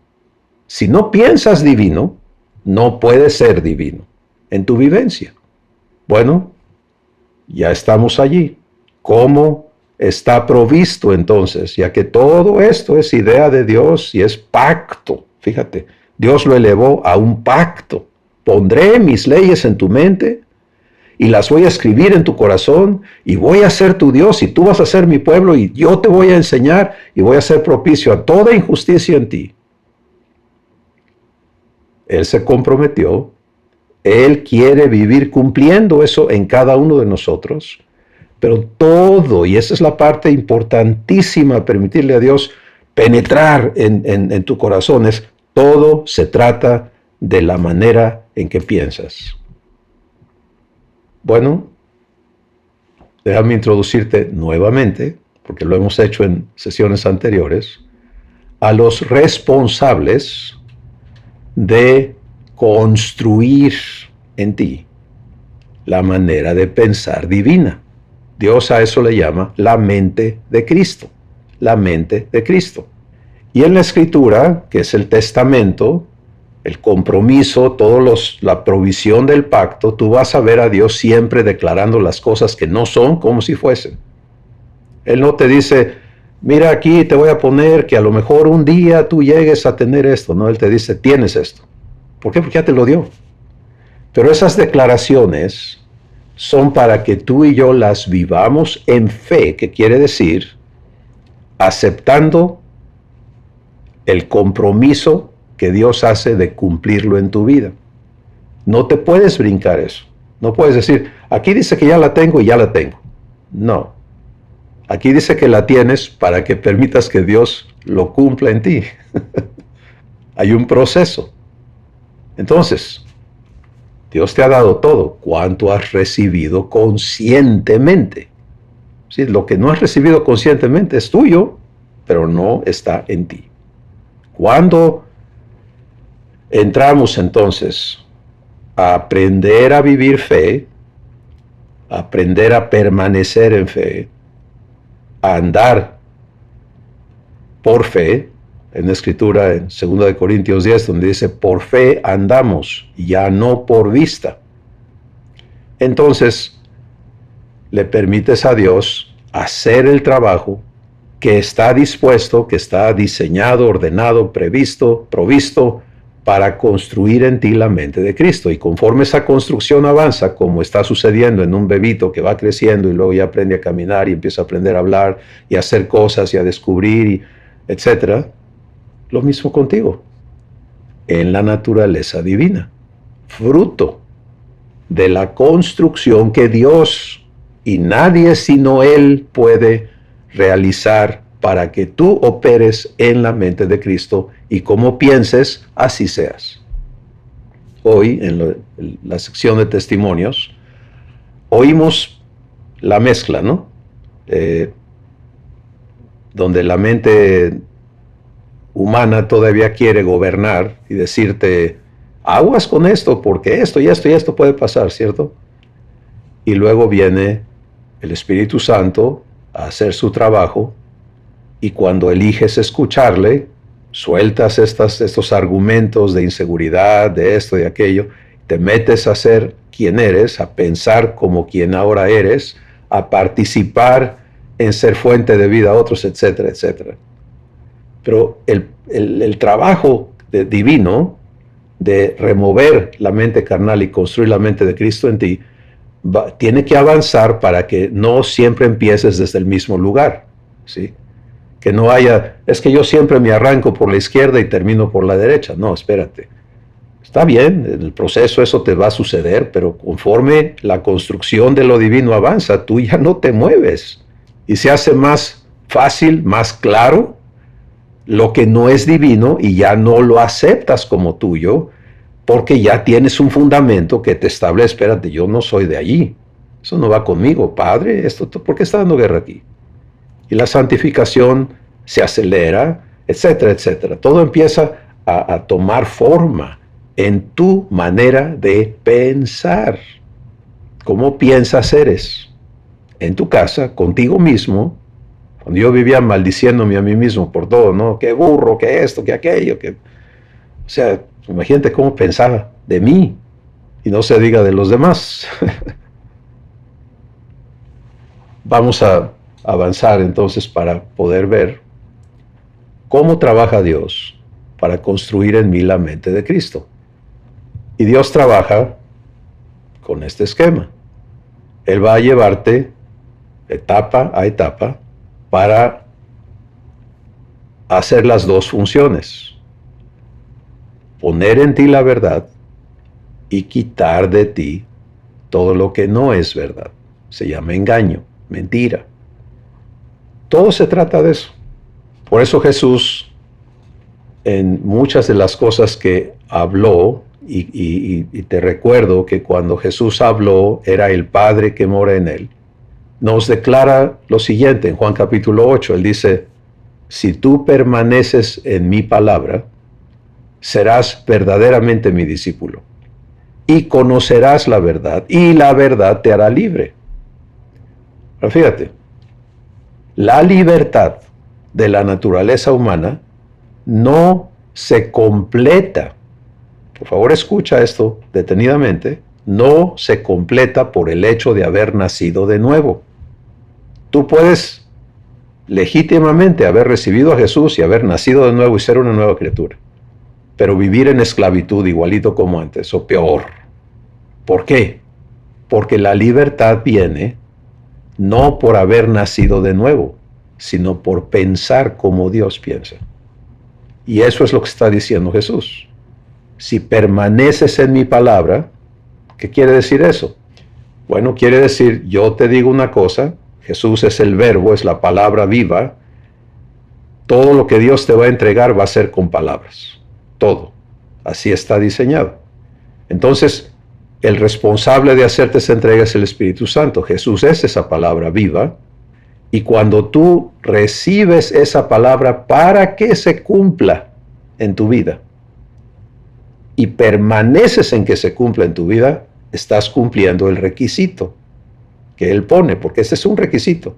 [SPEAKER 12] Si no piensas divino, no puedes ser divino en tu vivencia. Bueno, ya estamos allí. ¿Cómo está provisto entonces? Ya que todo esto es idea de Dios y es pacto. Fíjate, Dios lo elevó a un pacto. Pondré mis leyes en tu mente y las voy a escribir en tu corazón y voy a ser tu Dios y tú vas a ser mi pueblo y yo te voy a enseñar y voy a ser propicio a toda injusticia en ti. Él se comprometió. Él quiere vivir cumpliendo eso en cada uno de nosotros. Pero todo, y esa es la parte importantísima, permitirle a Dios penetrar en tu corazón, es todo se trata de la manera en que piensas. Bueno, déjame introducirte nuevamente, porque lo hemos hecho en sesiones anteriores, a los responsables de construir en ti la manera de pensar divina. Dios a eso le llama la mente de Cristo, la mente de Cristo. Y en la Escritura, que es el testamento, el compromiso, la provisión del pacto, tú vas a ver a Dios siempre declarando las cosas que no son como si fuesen. Él no te dice, mira aquí te voy a poner que a lo mejor un día tú llegues a tener esto. No, Él te dice, tienes esto. ¿Por qué? Porque ya te lo dio. Pero esas declaraciones son para que tú y yo las vivamos en fe, que quiere decir aceptando el compromiso que Dios hace de cumplirlo en tu vida. No te puedes brincar eso. No puedes decir, aquí dice que ya la tengo y ya la tengo. No. Aquí dice que la tienes para que permitas que Dios lo cumpla en ti. Hay un proceso. Entonces, Dios te ha dado todo. ¿Cuánto has recibido conscientemente? Sí, lo que no has recibido conscientemente es tuyo, pero no está en ti. Cuando entramos entonces a aprender a vivir fe, a aprender a permanecer en fe, a andar por fe, en la Escritura en 2 Corintios 10, donde dice, por fe andamos, ya no por vista. Entonces, le permites a Dios hacer el trabajo que está dispuesto, que está diseñado, ordenado, previsto, provisto, para construir en ti la mente de Cristo. Y conforme esa construcción avanza, como está sucediendo en un bebito que va creciendo y luego ya aprende a caminar y empieza a aprender a hablar y a hacer cosas y a descubrir, etcétera, lo mismo contigo, en la naturaleza divina, fruto de la construcción que Dios y nadie sino Él puede realizar para que tú operes en la mente de Cristo y como pienses, así seas. Hoy, en la sección de testimonios, oímos la mezcla, ¿no? Donde la mente humana todavía quiere gobernar y decirte, aguas con esto, porque esto y esto y esto puede pasar, ¿cierto? Y luego viene el Espíritu Santo a hacer su trabajo, y cuando eliges escucharle, sueltas estos argumentos de inseguridad, de esto y aquello, te metes a ser quien eres, a pensar como quien ahora eres, a participar en ser fuente de vida a otros, etcétera, etcétera. Pero el trabajo divino de remover la mente carnal y construir la mente de Cristo en ti, tiene que avanzar para que no siempre empieces desde el mismo lugar, ¿sí? Que no haya, es que yo siempre me arranco por la izquierda y termino por la derecha. No, espérate. Está bien, en el proceso eso te va a suceder, pero conforme la construcción de lo divino avanza, tú ya no te mueves. Y se hace más fácil, más claro, lo que no es divino y ya no lo aceptas como tuyo, porque ya tienes un fundamento que te establece, espérate, yo no soy de allí. Eso no va conmigo, Padre, ¿por qué está dando guerra aquí? Y la santificación se acelera, etcétera, etcétera. Todo empieza a tomar forma en tu manera de pensar. ¿Cómo piensas eres? en tu casa, contigo mismo, cuando yo vivía maldiciéndome a mí mismo por todo, ¿no? Qué burro, qué esto, qué aquello, que... O sea, imagínate cómo pensaba de mí, y no se diga de los demás. Vamos a avanzar entonces para poder ver cómo trabaja Dios para construir en mí la mente de Cristo. Y Dios trabaja con este esquema. Él va a llevarte etapa a etapa para hacer las dos funciones. Poner en ti la verdad y quitar de ti todo lo que no es verdad. Se llama engaño, mentira. Todo se trata de eso. Por eso Jesús, en muchas de las cosas que habló, y te recuerdo que cuando Jesús habló era el Padre que mora en él, nos declara lo siguiente en Juan capítulo 8. Él dice, si tú permaneces en mi palabra, serás verdaderamente mi discípulo y conocerás la verdad y la verdad te hará libre. Pero fíjate, la libertad de la naturaleza humana no se completa. Por favor, escucha esto detenidamente. No se completa por el hecho de haber nacido de nuevo. Tú puedes legítimamente haber recibido a Jesús y haber nacido de nuevo y ser una nueva criatura, pero vivir en esclavitud igualito como antes o peor. ¿Por qué? Porque la libertad viene no por haber nacido de nuevo, sino por pensar como Dios piensa. Y eso es lo que está diciendo Jesús. Si permaneces en mi palabra, ¿qué quiere decir eso? Bueno, quiere decir, yo te digo una cosa, Jesús es el verbo, es la palabra viva, todo lo que Dios te va a entregar va a ser con palabras, todo, así está diseñado. Entonces, el responsable de hacerte esa entrega es el Espíritu Santo. Jesús es esa palabra viva, y cuando tú recibes esa palabra para que se cumpla en tu vida, y permaneces en que se cumpla en tu vida, estás cumpliendo el requisito que Él pone, porque ese es un requisito.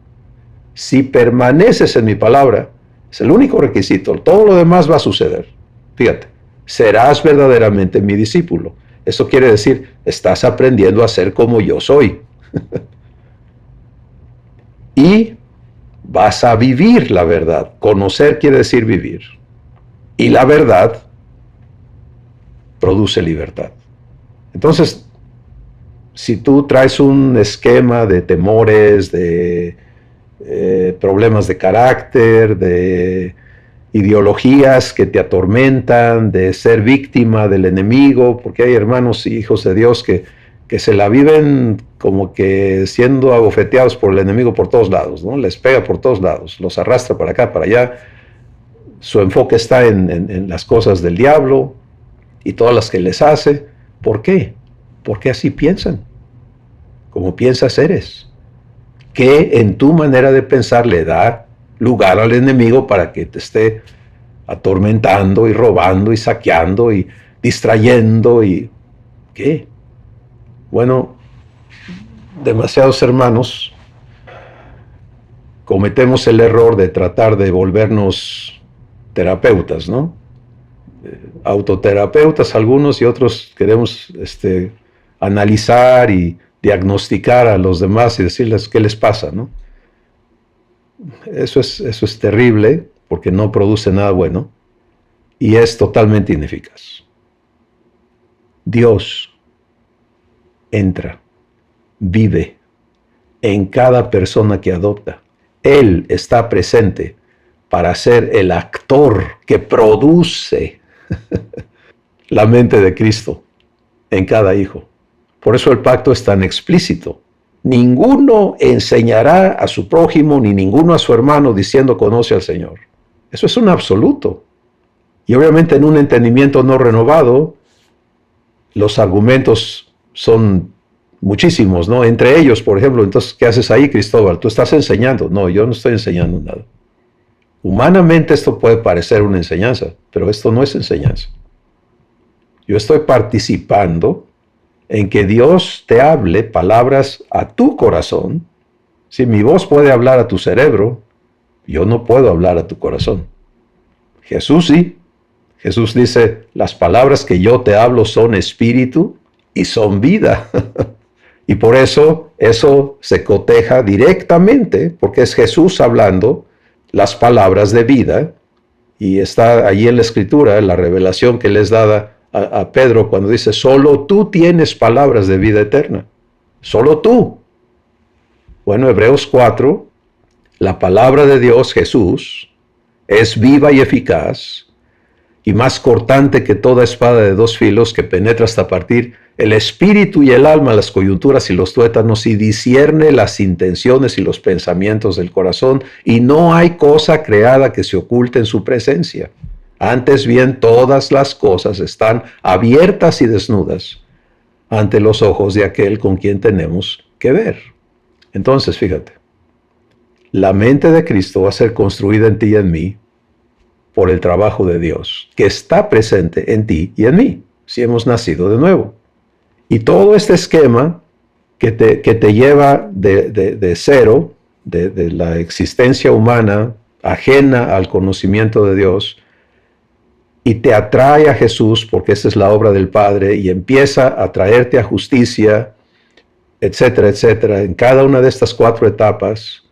[SPEAKER 12] Si permaneces en mi palabra, es el único requisito, todo lo demás va a suceder. Fíjate, serás verdaderamente mi discípulo. Eso quiere decir, estás aprendiendo a ser como yo soy. Y vas a vivir la verdad. Conocer quiere decir vivir. Y la verdad produce libertad. Entonces, si tú traes un esquema de temores, de problemas de carácter, de ideologías que te atormentan, de ser víctima del enemigo, porque hay hermanos y hijos de Dios que se la viven como que siendo abofeteados por el enemigo por todos lados, ¿no? Les pega por todos lados, los arrastra para acá, para allá. Su enfoque está en las cosas del diablo y todas las que les hace. ¿Por qué? Porque así piensan. Como piensas eres. Que en tu manera de pensar le da lugar al enemigo para que te esté atormentando y robando y saqueando y distrayendo y... ¿qué? Bueno, demasiados hermanos cometemos el error de tratar de volvernos terapeutas, ¿no? Autoterapeutas algunos y otros queremos analizar y diagnosticar a los demás y decirles qué les pasa, ¿no? Eso es terrible porque no produce nada bueno y es totalmente ineficaz. Dios entra, vive en cada persona que adopta. Él está presente para ser el actor que produce la mente de Cristo en cada hijo. Por eso el pacto es tan explícito. Ninguno enseñará a su prójimo ni ninguno a su hermano diciendo conoce al Señor. Eso es un absoluto. Y obviamente en un entendimiento no renovado, los argumentos son muchísimos, ¿no? Entre ellos, por ejemplo, entonces, ¿qué haces ahí, Cristóbal? ¿Tú estás enseñando? No, yo no estoy enseñando nada. Humanamente esto puede parecer una enseñanza, pero esto no es enseñanza. Yo estoy participando en que Dios te hable palabras a tu corazón Si mi voz puede hablar a tu cerebro, yo no puedo hablar a tu corazón. Jesús sí. Jesús dice, las palabras que yo te hablo son espíritu y son vida. Y por eso se coteja directamente, porque es Jesús hablando las palabras de vida, y está allí en la Escritura, la revelación que les da a Pedro cuando dice, solo tú tienes palabras de vida eterna, solo tú. Bueno, Hebreos 4, la palabra de Dios, Jesús, es viva y eficaz, y más cortante que toda espada de dos filos, que penetra hasta partir el espíritu y el alma, las coyunturas y los tuétanos, y discierne las intenciones y los pensamientos del corazón, y no hay cosa creada que se oculte en su presencia. Antes bien, todas las cosas están abiertas y desnudas ante los ojos de aquel con quien tenemos que ver. Entonces, fíjate, la mente de Cristo va a ser construida en ti y en mí por el trabajo de Dios, que está presente en ti y en mí, si hemos nacido de nuevo. Y todo este esquema que te lleva de cero, de la existencia humana ajena al conocimiento de Dios, y te atrae a Jesús, porque esa es la obra del Padre, y empieza a traerte a justicia, etcétera, etcétera, en cada una de estas 4 etapas,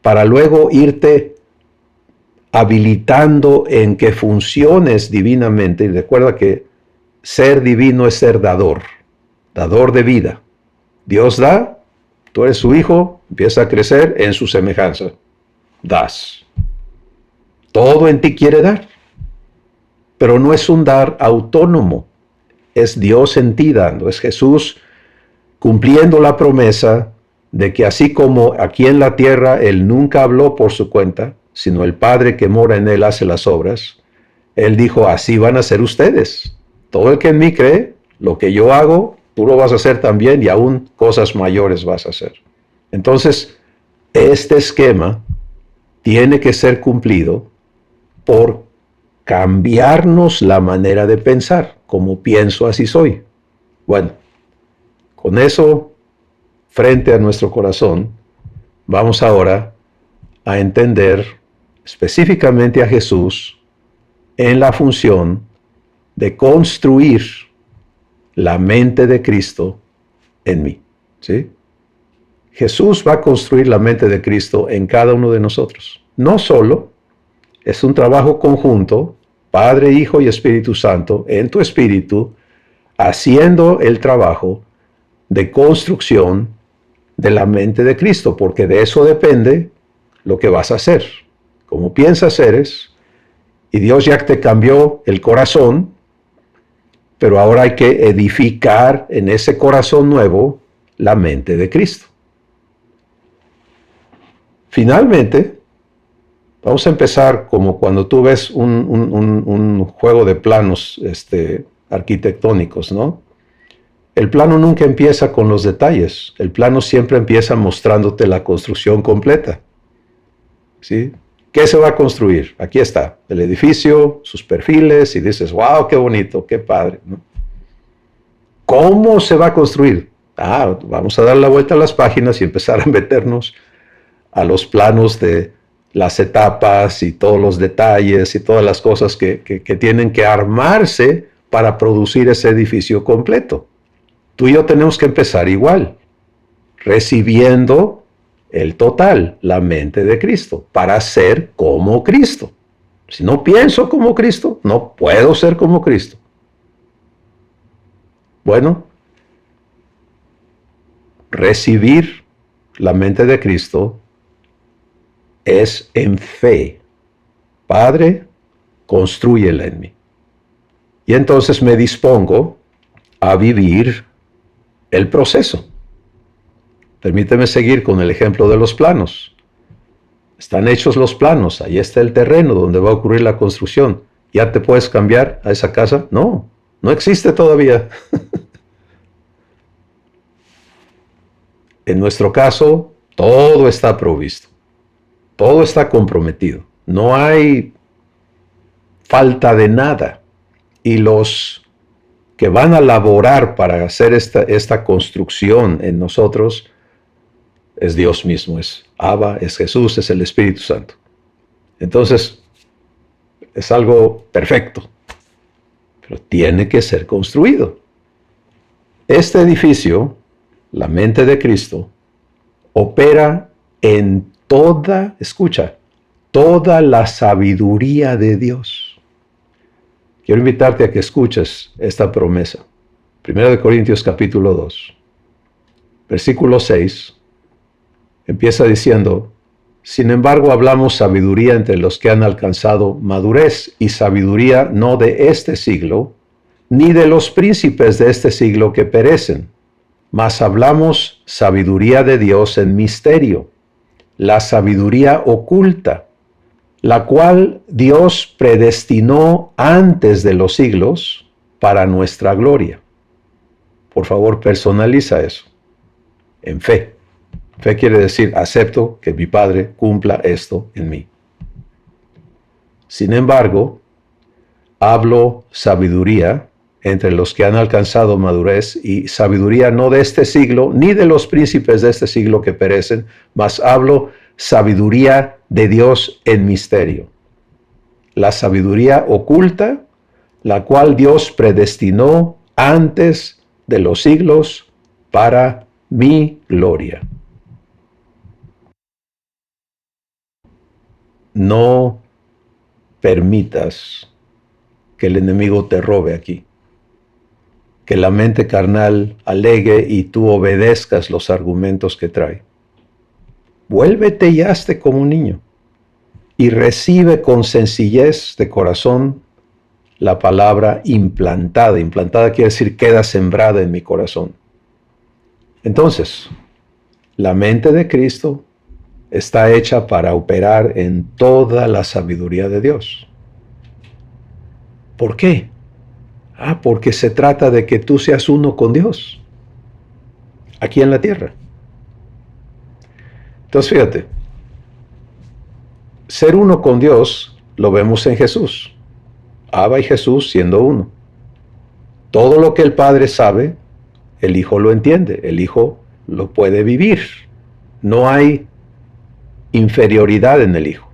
[SPEAKER 12] para luego irte habilitando en que funciones divinamente. Y recuerda que ser divino es ser dador de vida. Dios da, tú eres su hijo, empieza a crecer en su semejanza. Das. Todo en ti quiere dar. Pero no es un dar autónomo. Es Dios en ti dando. Es Jesús cumpliendo la promesa de que así como aquí en la tierra Él nunca habló por su cuenta, sino el Padre que mora en Él hace las obras, Él dijo, así van a ser ustedes. Todo el que en mí cree, lo que yo hago, tú lo vas a hacer también, y aún cosas mayores vas a hacer. Entonces, este esquema tiene que ser cumplido por cambiarnos la manera de pensar. Como pienso, así soy. Bueno, con eso frente a nuestro corazón, vamos ahora a entender específicamente a Jesús en la función de construir la mente de Cristo en mí. ¿Sí? Jesús va a construir la mente de Cristo en cada uno de nosotros. No solo, es un trabajo conjunto, Padre, Hijo y Espíritu Santo, en tu espíritu, haciendo el trabajo de construcción de la mente de Cristo, porque de eso depende lo que vas a hacer. Como piensas eres, y Dios ya te cambió el corazón, pero ahora hay que edificar en ese corazón nuevo la mente de Cristo. Finalmente, vamos a empezar como cuando tú ves un juego de planos arquitectónicos, ¿no? El plano nunca empieza con los detalles. El plano siempre empieza mostrándote la construcción completa. ¿Sí? ¿Qué se va a construir? Aquí está, el edificio, sus perfiles, y dices, wow, qué bonito, qué padre, ¿no? ¿Cómo se va a construir? Vamos a dar la vuelta a las páginas y empezar a meternos a los planos de las etapas y todos los detalles y todas las cosas que tienen que armarse para producir ese edificio completo. Tú y yo tenemos que empezar igual, recibiendo el total, la mente de Cristo, para ser como Cristo. Si no pienso como Cristo, no puedo ser como Cristo. Bueno, recibir la mente de Cristo es en fe. Padre, constrúyela en mí. Y entonces me dispongo a vivir el proceso. Permíteme seguir con el ejemplo de los planos. Están hechos los planos, ahí está el terreno donde va a ocurrir la construcción. ¿Ya te puedes cambiar a esa casa? No, no existe todavía. En nuestro caso, todo está provisto. Todo está comprometido. No hay falta de nada. Y los que van a laborar para hacer esta construcción en nosotros, es Dios mismo, es Abba, es Jesús, es el Espíritu Santo. Entonces, es algo perfecto, pero tiene que ser construido. Este edificio, la mente de Cristo, opera en toda, escucha, toda la sabiduría de Dios. Quiero invitarte a que escuches esta promesa. 1 Corintios capítulo 2, versículo 6, empieza diciendo: sin embargo, hablamos sabiduría entre los que han alcanzado madurez, y sabiduría no de este siglo, ni de los príncipes de este siglo que perecen, mas hablamos sabiduría de Dios en misterio, la sabiduría oculta, la cual Dios predestinó antes de los siglos para nuestra gloria. Por favor, personaliza eso en fe. Fe quiere decir, acepto que mi Padre cumpla esto en mí. Sin embargo, hablo sabiduría entre los que han alcanzado madurez, y sabiduría no de este siglo, ni de los príncipes de este siglo que perecen, mas hablo sabiduría de Dios en misterio. La sabiduría oculta, la cual Dios predestinó antes de los siglos para mi gloria. No permitas que el enemigo te robe aquí, que la mente carnal alegue y tú obedezcas los argumentos que trae. Vuélvete y hazte como un niño y recibe con sencillez de corazón la palabra implantada. Implantada quiere decir queda sembrada en mi corazón. Entonces, la mente de Cristo está hecha para operar en toda la sabiduría de Dios. ¿Por qué? Porque se trata de que tú seas uno con Dios, aquí en la tierra. Entonces, fíjate, ser uno con Dios lo vemos en Jesús. Abba y Jesús siendo uno. Todo lo que el Padre sabe, el Hijo lo entiende, el Hijo lo puede vivir. No hay inferioridad en el Hijo.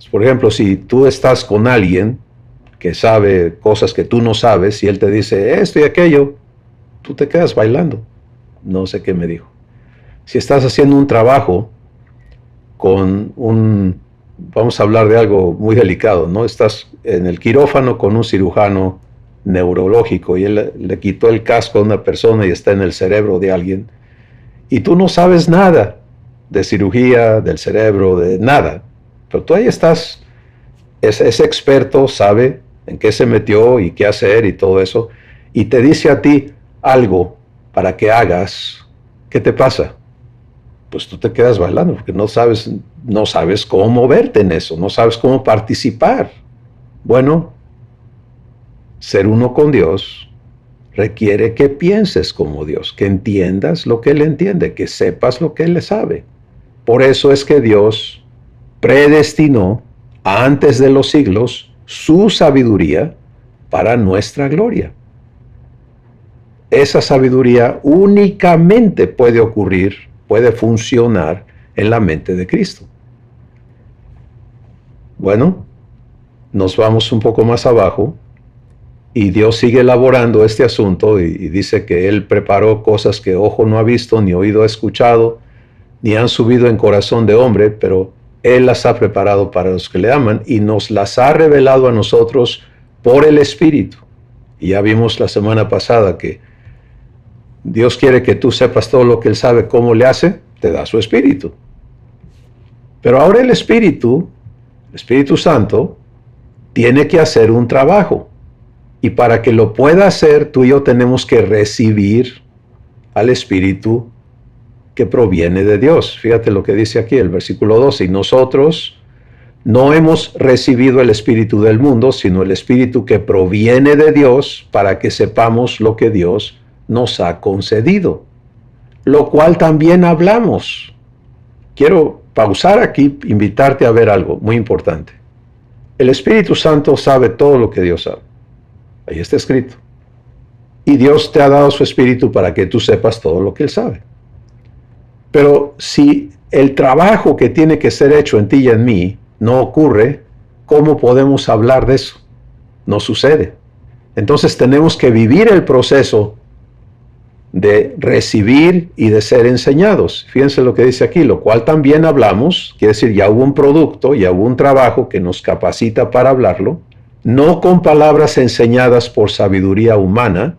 [SPEAKER 12] Por ejemplo, si tú estás con alguien que sabe cosas que tú no sabes y él te dice esto y aquello, tú te quedas bailando. No sé qué me dijo. Si estás haciendo un trabajo con vamos a hablar de algo muy delicado, ¿no? Estás en el quirófano con un cirujano neurológico y él le quitó el casco a una persona y está en el cerebro de alguien, y tú no sabes nada de cirugía, del cerebro, de nada, pero tú ahí estás, ese experto sabe en qué se metió y qué hacer y todo eso, y te dice a ti algo para que hagas. ¿Qué te pasa? Pues tú te quedas bailando porque no sabes cómo moverte en eso, no sabes cómo participar. Bueno, ser uno con Dios requiere que pienses como Dios, que entiendas lo que Él entiende, que sepas lo que Él sabe. Por eso es que Dios predestinó antes de los siglos su sabiduría para nuestra gloria. Esa sabiduría únicamente puede ocurrir, puede funcionar en la mente de Cristo. Bueno, nos vamos un poco más abajo y Dios sigue elaborando este asunto y dice que Él preparó cosas que ojo no ha visto, ni oído ha escuchado, ni han subido en corazón de hombre, pero Él las ha preparado para los que le aman y nos las ha revelado a nosotros por el Espíritu. Y ya vimos la semana pasada que Dios quiere que tú sepas todo lo que Él sabe. ¿Cómo le hace? Te da su Espíritu. Pero ahora el Espíritu Santo, tiene que hacer un trabajo. Y para que lo pueda hacer, tú y yo tenemos que recibir al Espíritu que proviene de Dios. Fíjate lo que dice aquí el versículo 12. Y nosotros no hemos recibido el Espíritu del mundo, sino el Espíritu que proviene de Dios, para que sepamos lo que Dios nos ha concedido, lo cual también hablamos. Quiero pausar aquí, invitarte a ver algo muy importante. El Espíritu Santo sabe todo lo que Dios sabe. Ahí está escrito. Y Dios te ha dado su Espíritu para que tú sepas todo lo que Él sabe. Pero si el trabajo que tiene que ser hecho en ti y en mí no ocurre, ¿cómo podemos hablar de eso? No sucede. Entonces tenemos que vivir el proceso de recibir y de ser enseñados. Fíjense lo que dice aquí, lo cual también hablamos, quiere decir, ya hubo un producto, ya hubo un trabajo que nos capacita para hablarlo, no con palabras enseñadas por sabiduría humana,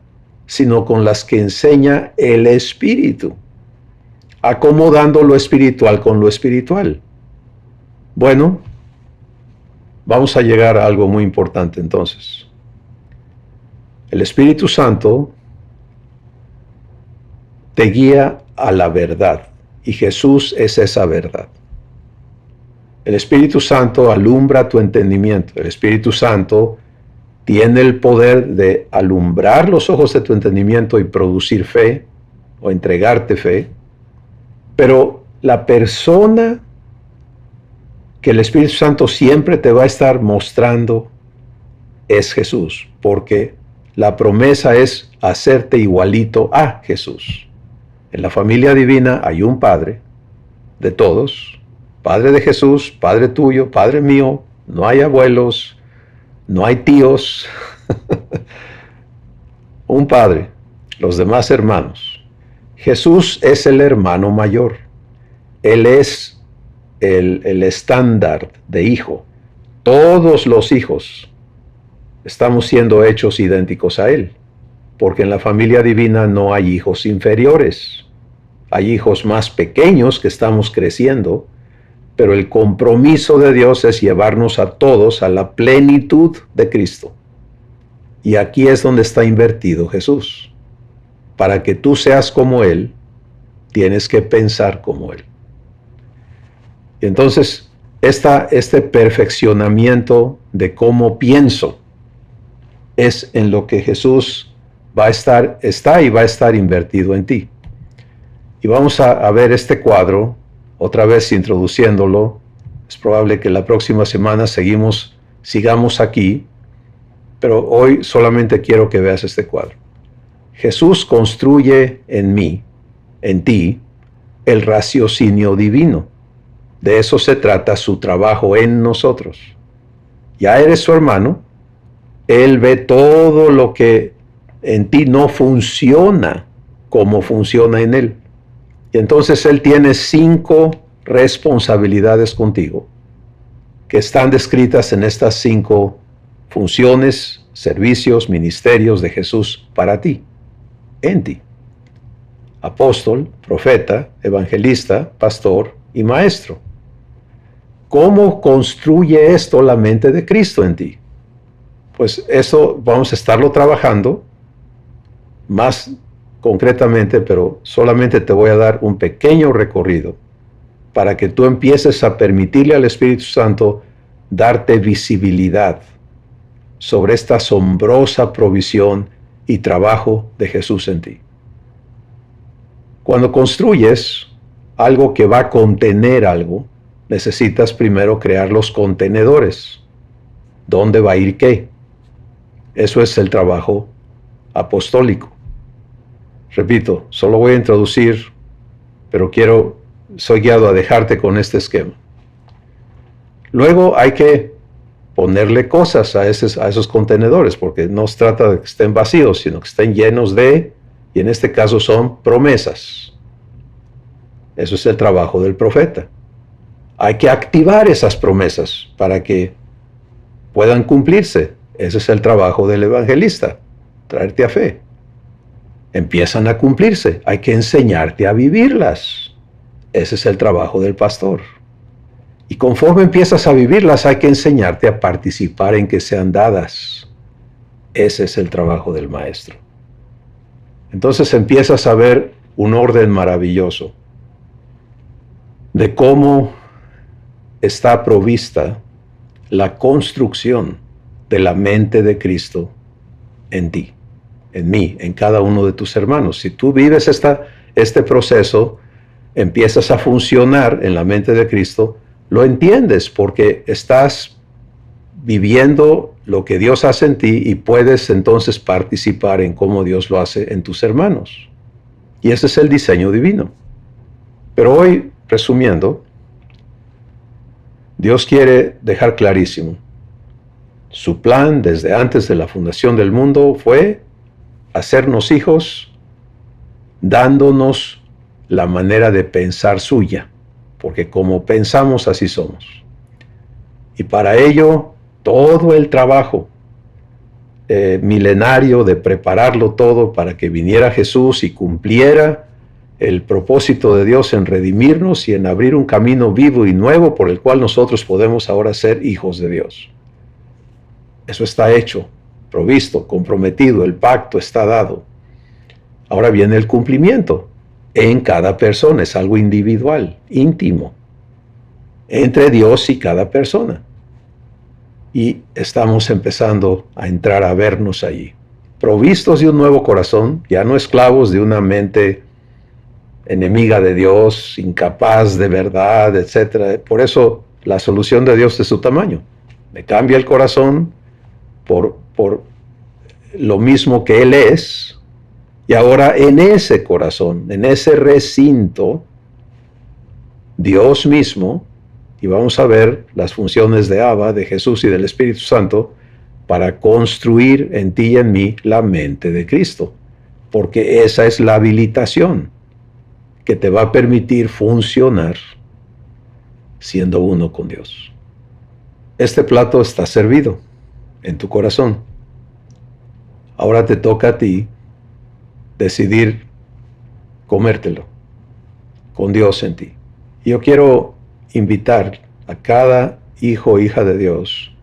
[SPEAKER 12] sino con las que enseña el Espíritu, acomodando lo espiritual con lo espiritual. Bueno, vamos a llegar a algo muy importante entonces. El Espíritu Santo te guía a la verdad y Jesús es esa verdad. El Espíritu Santo alumbra tu entendimiento. El Espíritu Santo tiene el poder de alumbrar los ojos de tu entendimiento y producir fe o entregarte fe. Pero la persona que el Espíritu Santo siempre te va a estar mostrando es Jesús, porque la promesa es hacerte igualito a Jesús. En la familia divina hay un Padre de todos, Padre de Jesús, Padre tuyo, Padre mío, no hay abuelos, no hay tíos, un Padre, los demás hermanos. Jesús es el hermano mayor, Él es el estándar de hijo. Todos los hijos estamos siendo hechos idénticos a Él, porque en la familia divina no hay hijos inferiores, hay hijos más pequeños que estamos creciendo, pero el compromiso de Dios es llevarnos a todos a la plenitud de Cristo. Y aquí es donde está invertido Jesús. Para que tú seas como Él, tienes que pensar como Él. Y entonces, este perfeccionamiento de cómo pienso es en lo que Jesús está y va a estar invertido en ti. Y vamos a ver este cuadro, otra vez introduciéndolo. Es probable que la próxima semana sigamos aquí, pero hoy solamente quiero que veas este cuadro. Jesús construye en mí, en ti, el raciocinio divino. De eso se trata su trabajo en nosotros. Ya eres su hermano, Él ve todo lo que en ti no funciona como funciona en Él. Y entonces Él tiene 5 responsabilidades contigo que están descritas en estas 5 funciones, servicios, ministerios de Jesús para ti, en ti. Apóstol, profeta, evangelista, pastor y maestro. ¿Cómo construye esto la mente de Cristo en ti? Pues eso vamos a estarlo trabajando más concretamente, pero solamente te voy a dar un pequeño recorrido para que tú empieces a permitirle al Espíritu Santo darte visibilidad sobre esta asombrosa provisión y trabajo de Jesús en ti. Cuando construyes algo que va a contener algo, necesitas primero crear los contenedores. ¿Dónde va a ir qué? Eso es el trabajo apostólico. Repito, solo voy a introducir, pero soy guiado a dejarte con este esquema. Luego hay que ponerle cosas a esos contenedores, porque no se trata de que estén vacíos, sino que estén llenos de, y en este caso son promesas. Eso es el trabajo del profeta. Hay que activar esas promesas para que puedan cumplirse. Ese es el trabajo del evangelista, traerte a fe. Empiezan a cumplirse, hay que enseñarte a vivirlas. Ese es el trabajo del pastor. Y conforme empiezas a vivirlas, hay que enseñarte a participar en que sean dadas. Ese es el trabajo del maestro. Entonces empiezas a ver un orden maravilloso de cómo está provista la construcción de la mente de Cristo en ti, en mí, en cada uno de tus hermanos. Si tú vives este proceso, empiezas a funcionar en la mente de Cristo, lo entiendes porque estás viviendo lo que Dios hace en ti y puedes entonces participar en cómo Dios lo hace en tus hermanos. Y ese es el diseño divino. Pero hoy resumiendo, Dios quiere dejar clarísimo, su plan desde antes de la fundación del mundo fue hacernos hijos, dándonos la manera de pensar suya, porque como pensamos así somos. Y para ello, todo el trabajo milenario de prepararlo todo para que viniera Jesús y cumpliera el propósito de Dios en redimirnos y en abrir un camino vivo y nuevo por el cual nosotros podemos ahora ser hijos de Dios. Eso está hecho, provisto, comprometido, el pacto está dado. Ahora viene el cumplimiento en cada persona, es algo individual, íntimo, entre Dios y cada persona. Y estamos empezando a entrar a vernos allí, provistos de un nuevo corazón, ya no esclavos de una mente enemiga de Dios, incapaz de verdad, etc. Por eso la solución de Dios es su tamaño. Me cambia el corazón por lo mismo que Él es, y ahora en ese corazón, en ese recinto, Dios mismo, y vamos a ver las funciones de Abba, de Jesús y del Espíritu Santo, para construir en ti y en mí la mente de Cristo, porque esa es la habilitación que te va a permitir funcionar siendo uno con Dios. Este plato está servido en tu corazón. Ahora te toca a ti decidir comértelo con Dios en ti. Yo quiero invitar a cada hijo o hija de Dios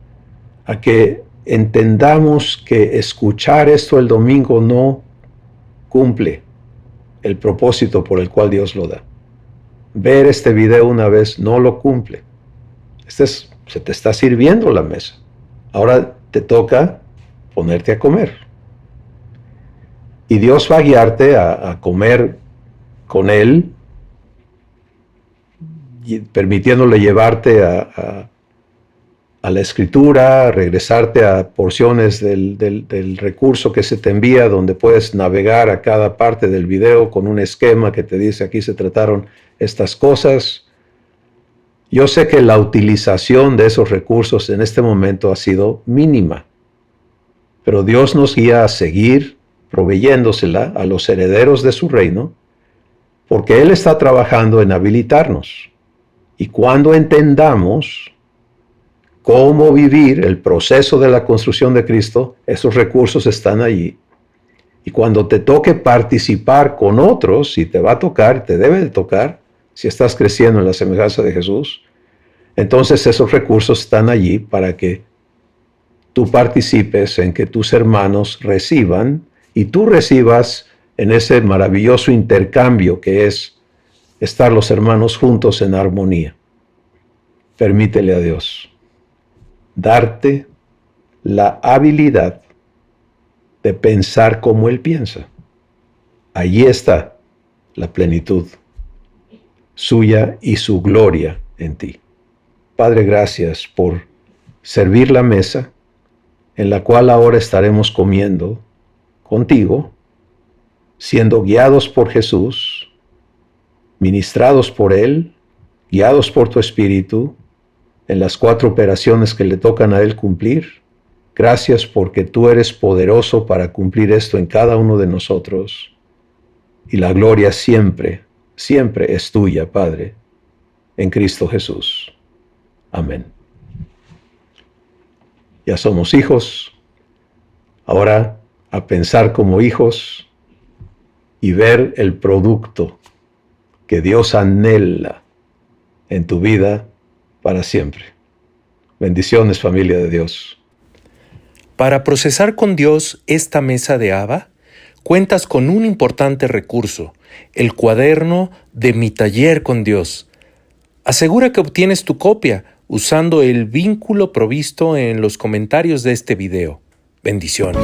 [SPEAKER 12] a que entendamos que escuchar esto el domingo no cumple el propósito por el cual Dios lo da. Ver este video una vez no lo cumple. Se te está sirviendo la mesa. Ahora te toca ponerte a comer. Y Dios va a guiarte a comer con Él, y permitiéndole llevarte a la escritura, a regresarte a porciones del recurso que se te envía, donde puedes navegar a cada parte del video con un esquema que te dice aquí se trataron estas cosas. Yo sé que la utilización de esos recursos en este momento ha sido mínima, pero Dios nos guía a seguir proveyéndosela a los herederos de su reino, porque Él está trabajando en habilitarnos. Y cuando entendamos cómo vivir el proceso de la construcción de Cristo, esos recursos están allí. Y cuando te toque participar con otros, y te va a tocar, te debe de tocar, si estás creciendo en la semejanza de Jesús, entonces esos recursos están allí para que tú participes en que tus hermanos reciban y tú recibas en ese maravilloso intercambio que es estar los hermanos juntos en armonía. Permítele a Dios darte la habilidad de pensar como Él piensa. Allí está la plenitud suya y su gloria en ti. Padre, gracias por servir la mesa en la cual ahora estaremos comiendo contigo, siendo guiados por Jesús, ministrados por Él, guiados por tu Espíritu, en las 4 operaciones que le tocan a Él cumplir. Gracias porque tú eres poderoso para cumplir esto en cada uno de nosotros. Y la gloria siempre, siempre es tuya, Padre, en Cristo Jesús. Amén. Ya somos hijos. Ahora a pensar como hijos y ver el producto que Dios anhela en tu vida para siempre. Bendiciones, familia de Dios.
[SPEAKER 13] Para procesar con Dios esta mesa de Abba, cuentas con un importante recurso, el cuaderno de Mi Taller con Dios. Asegura que obtienes tu copia usando el vínculo provisto en los comentarios de este video. Bendiciones.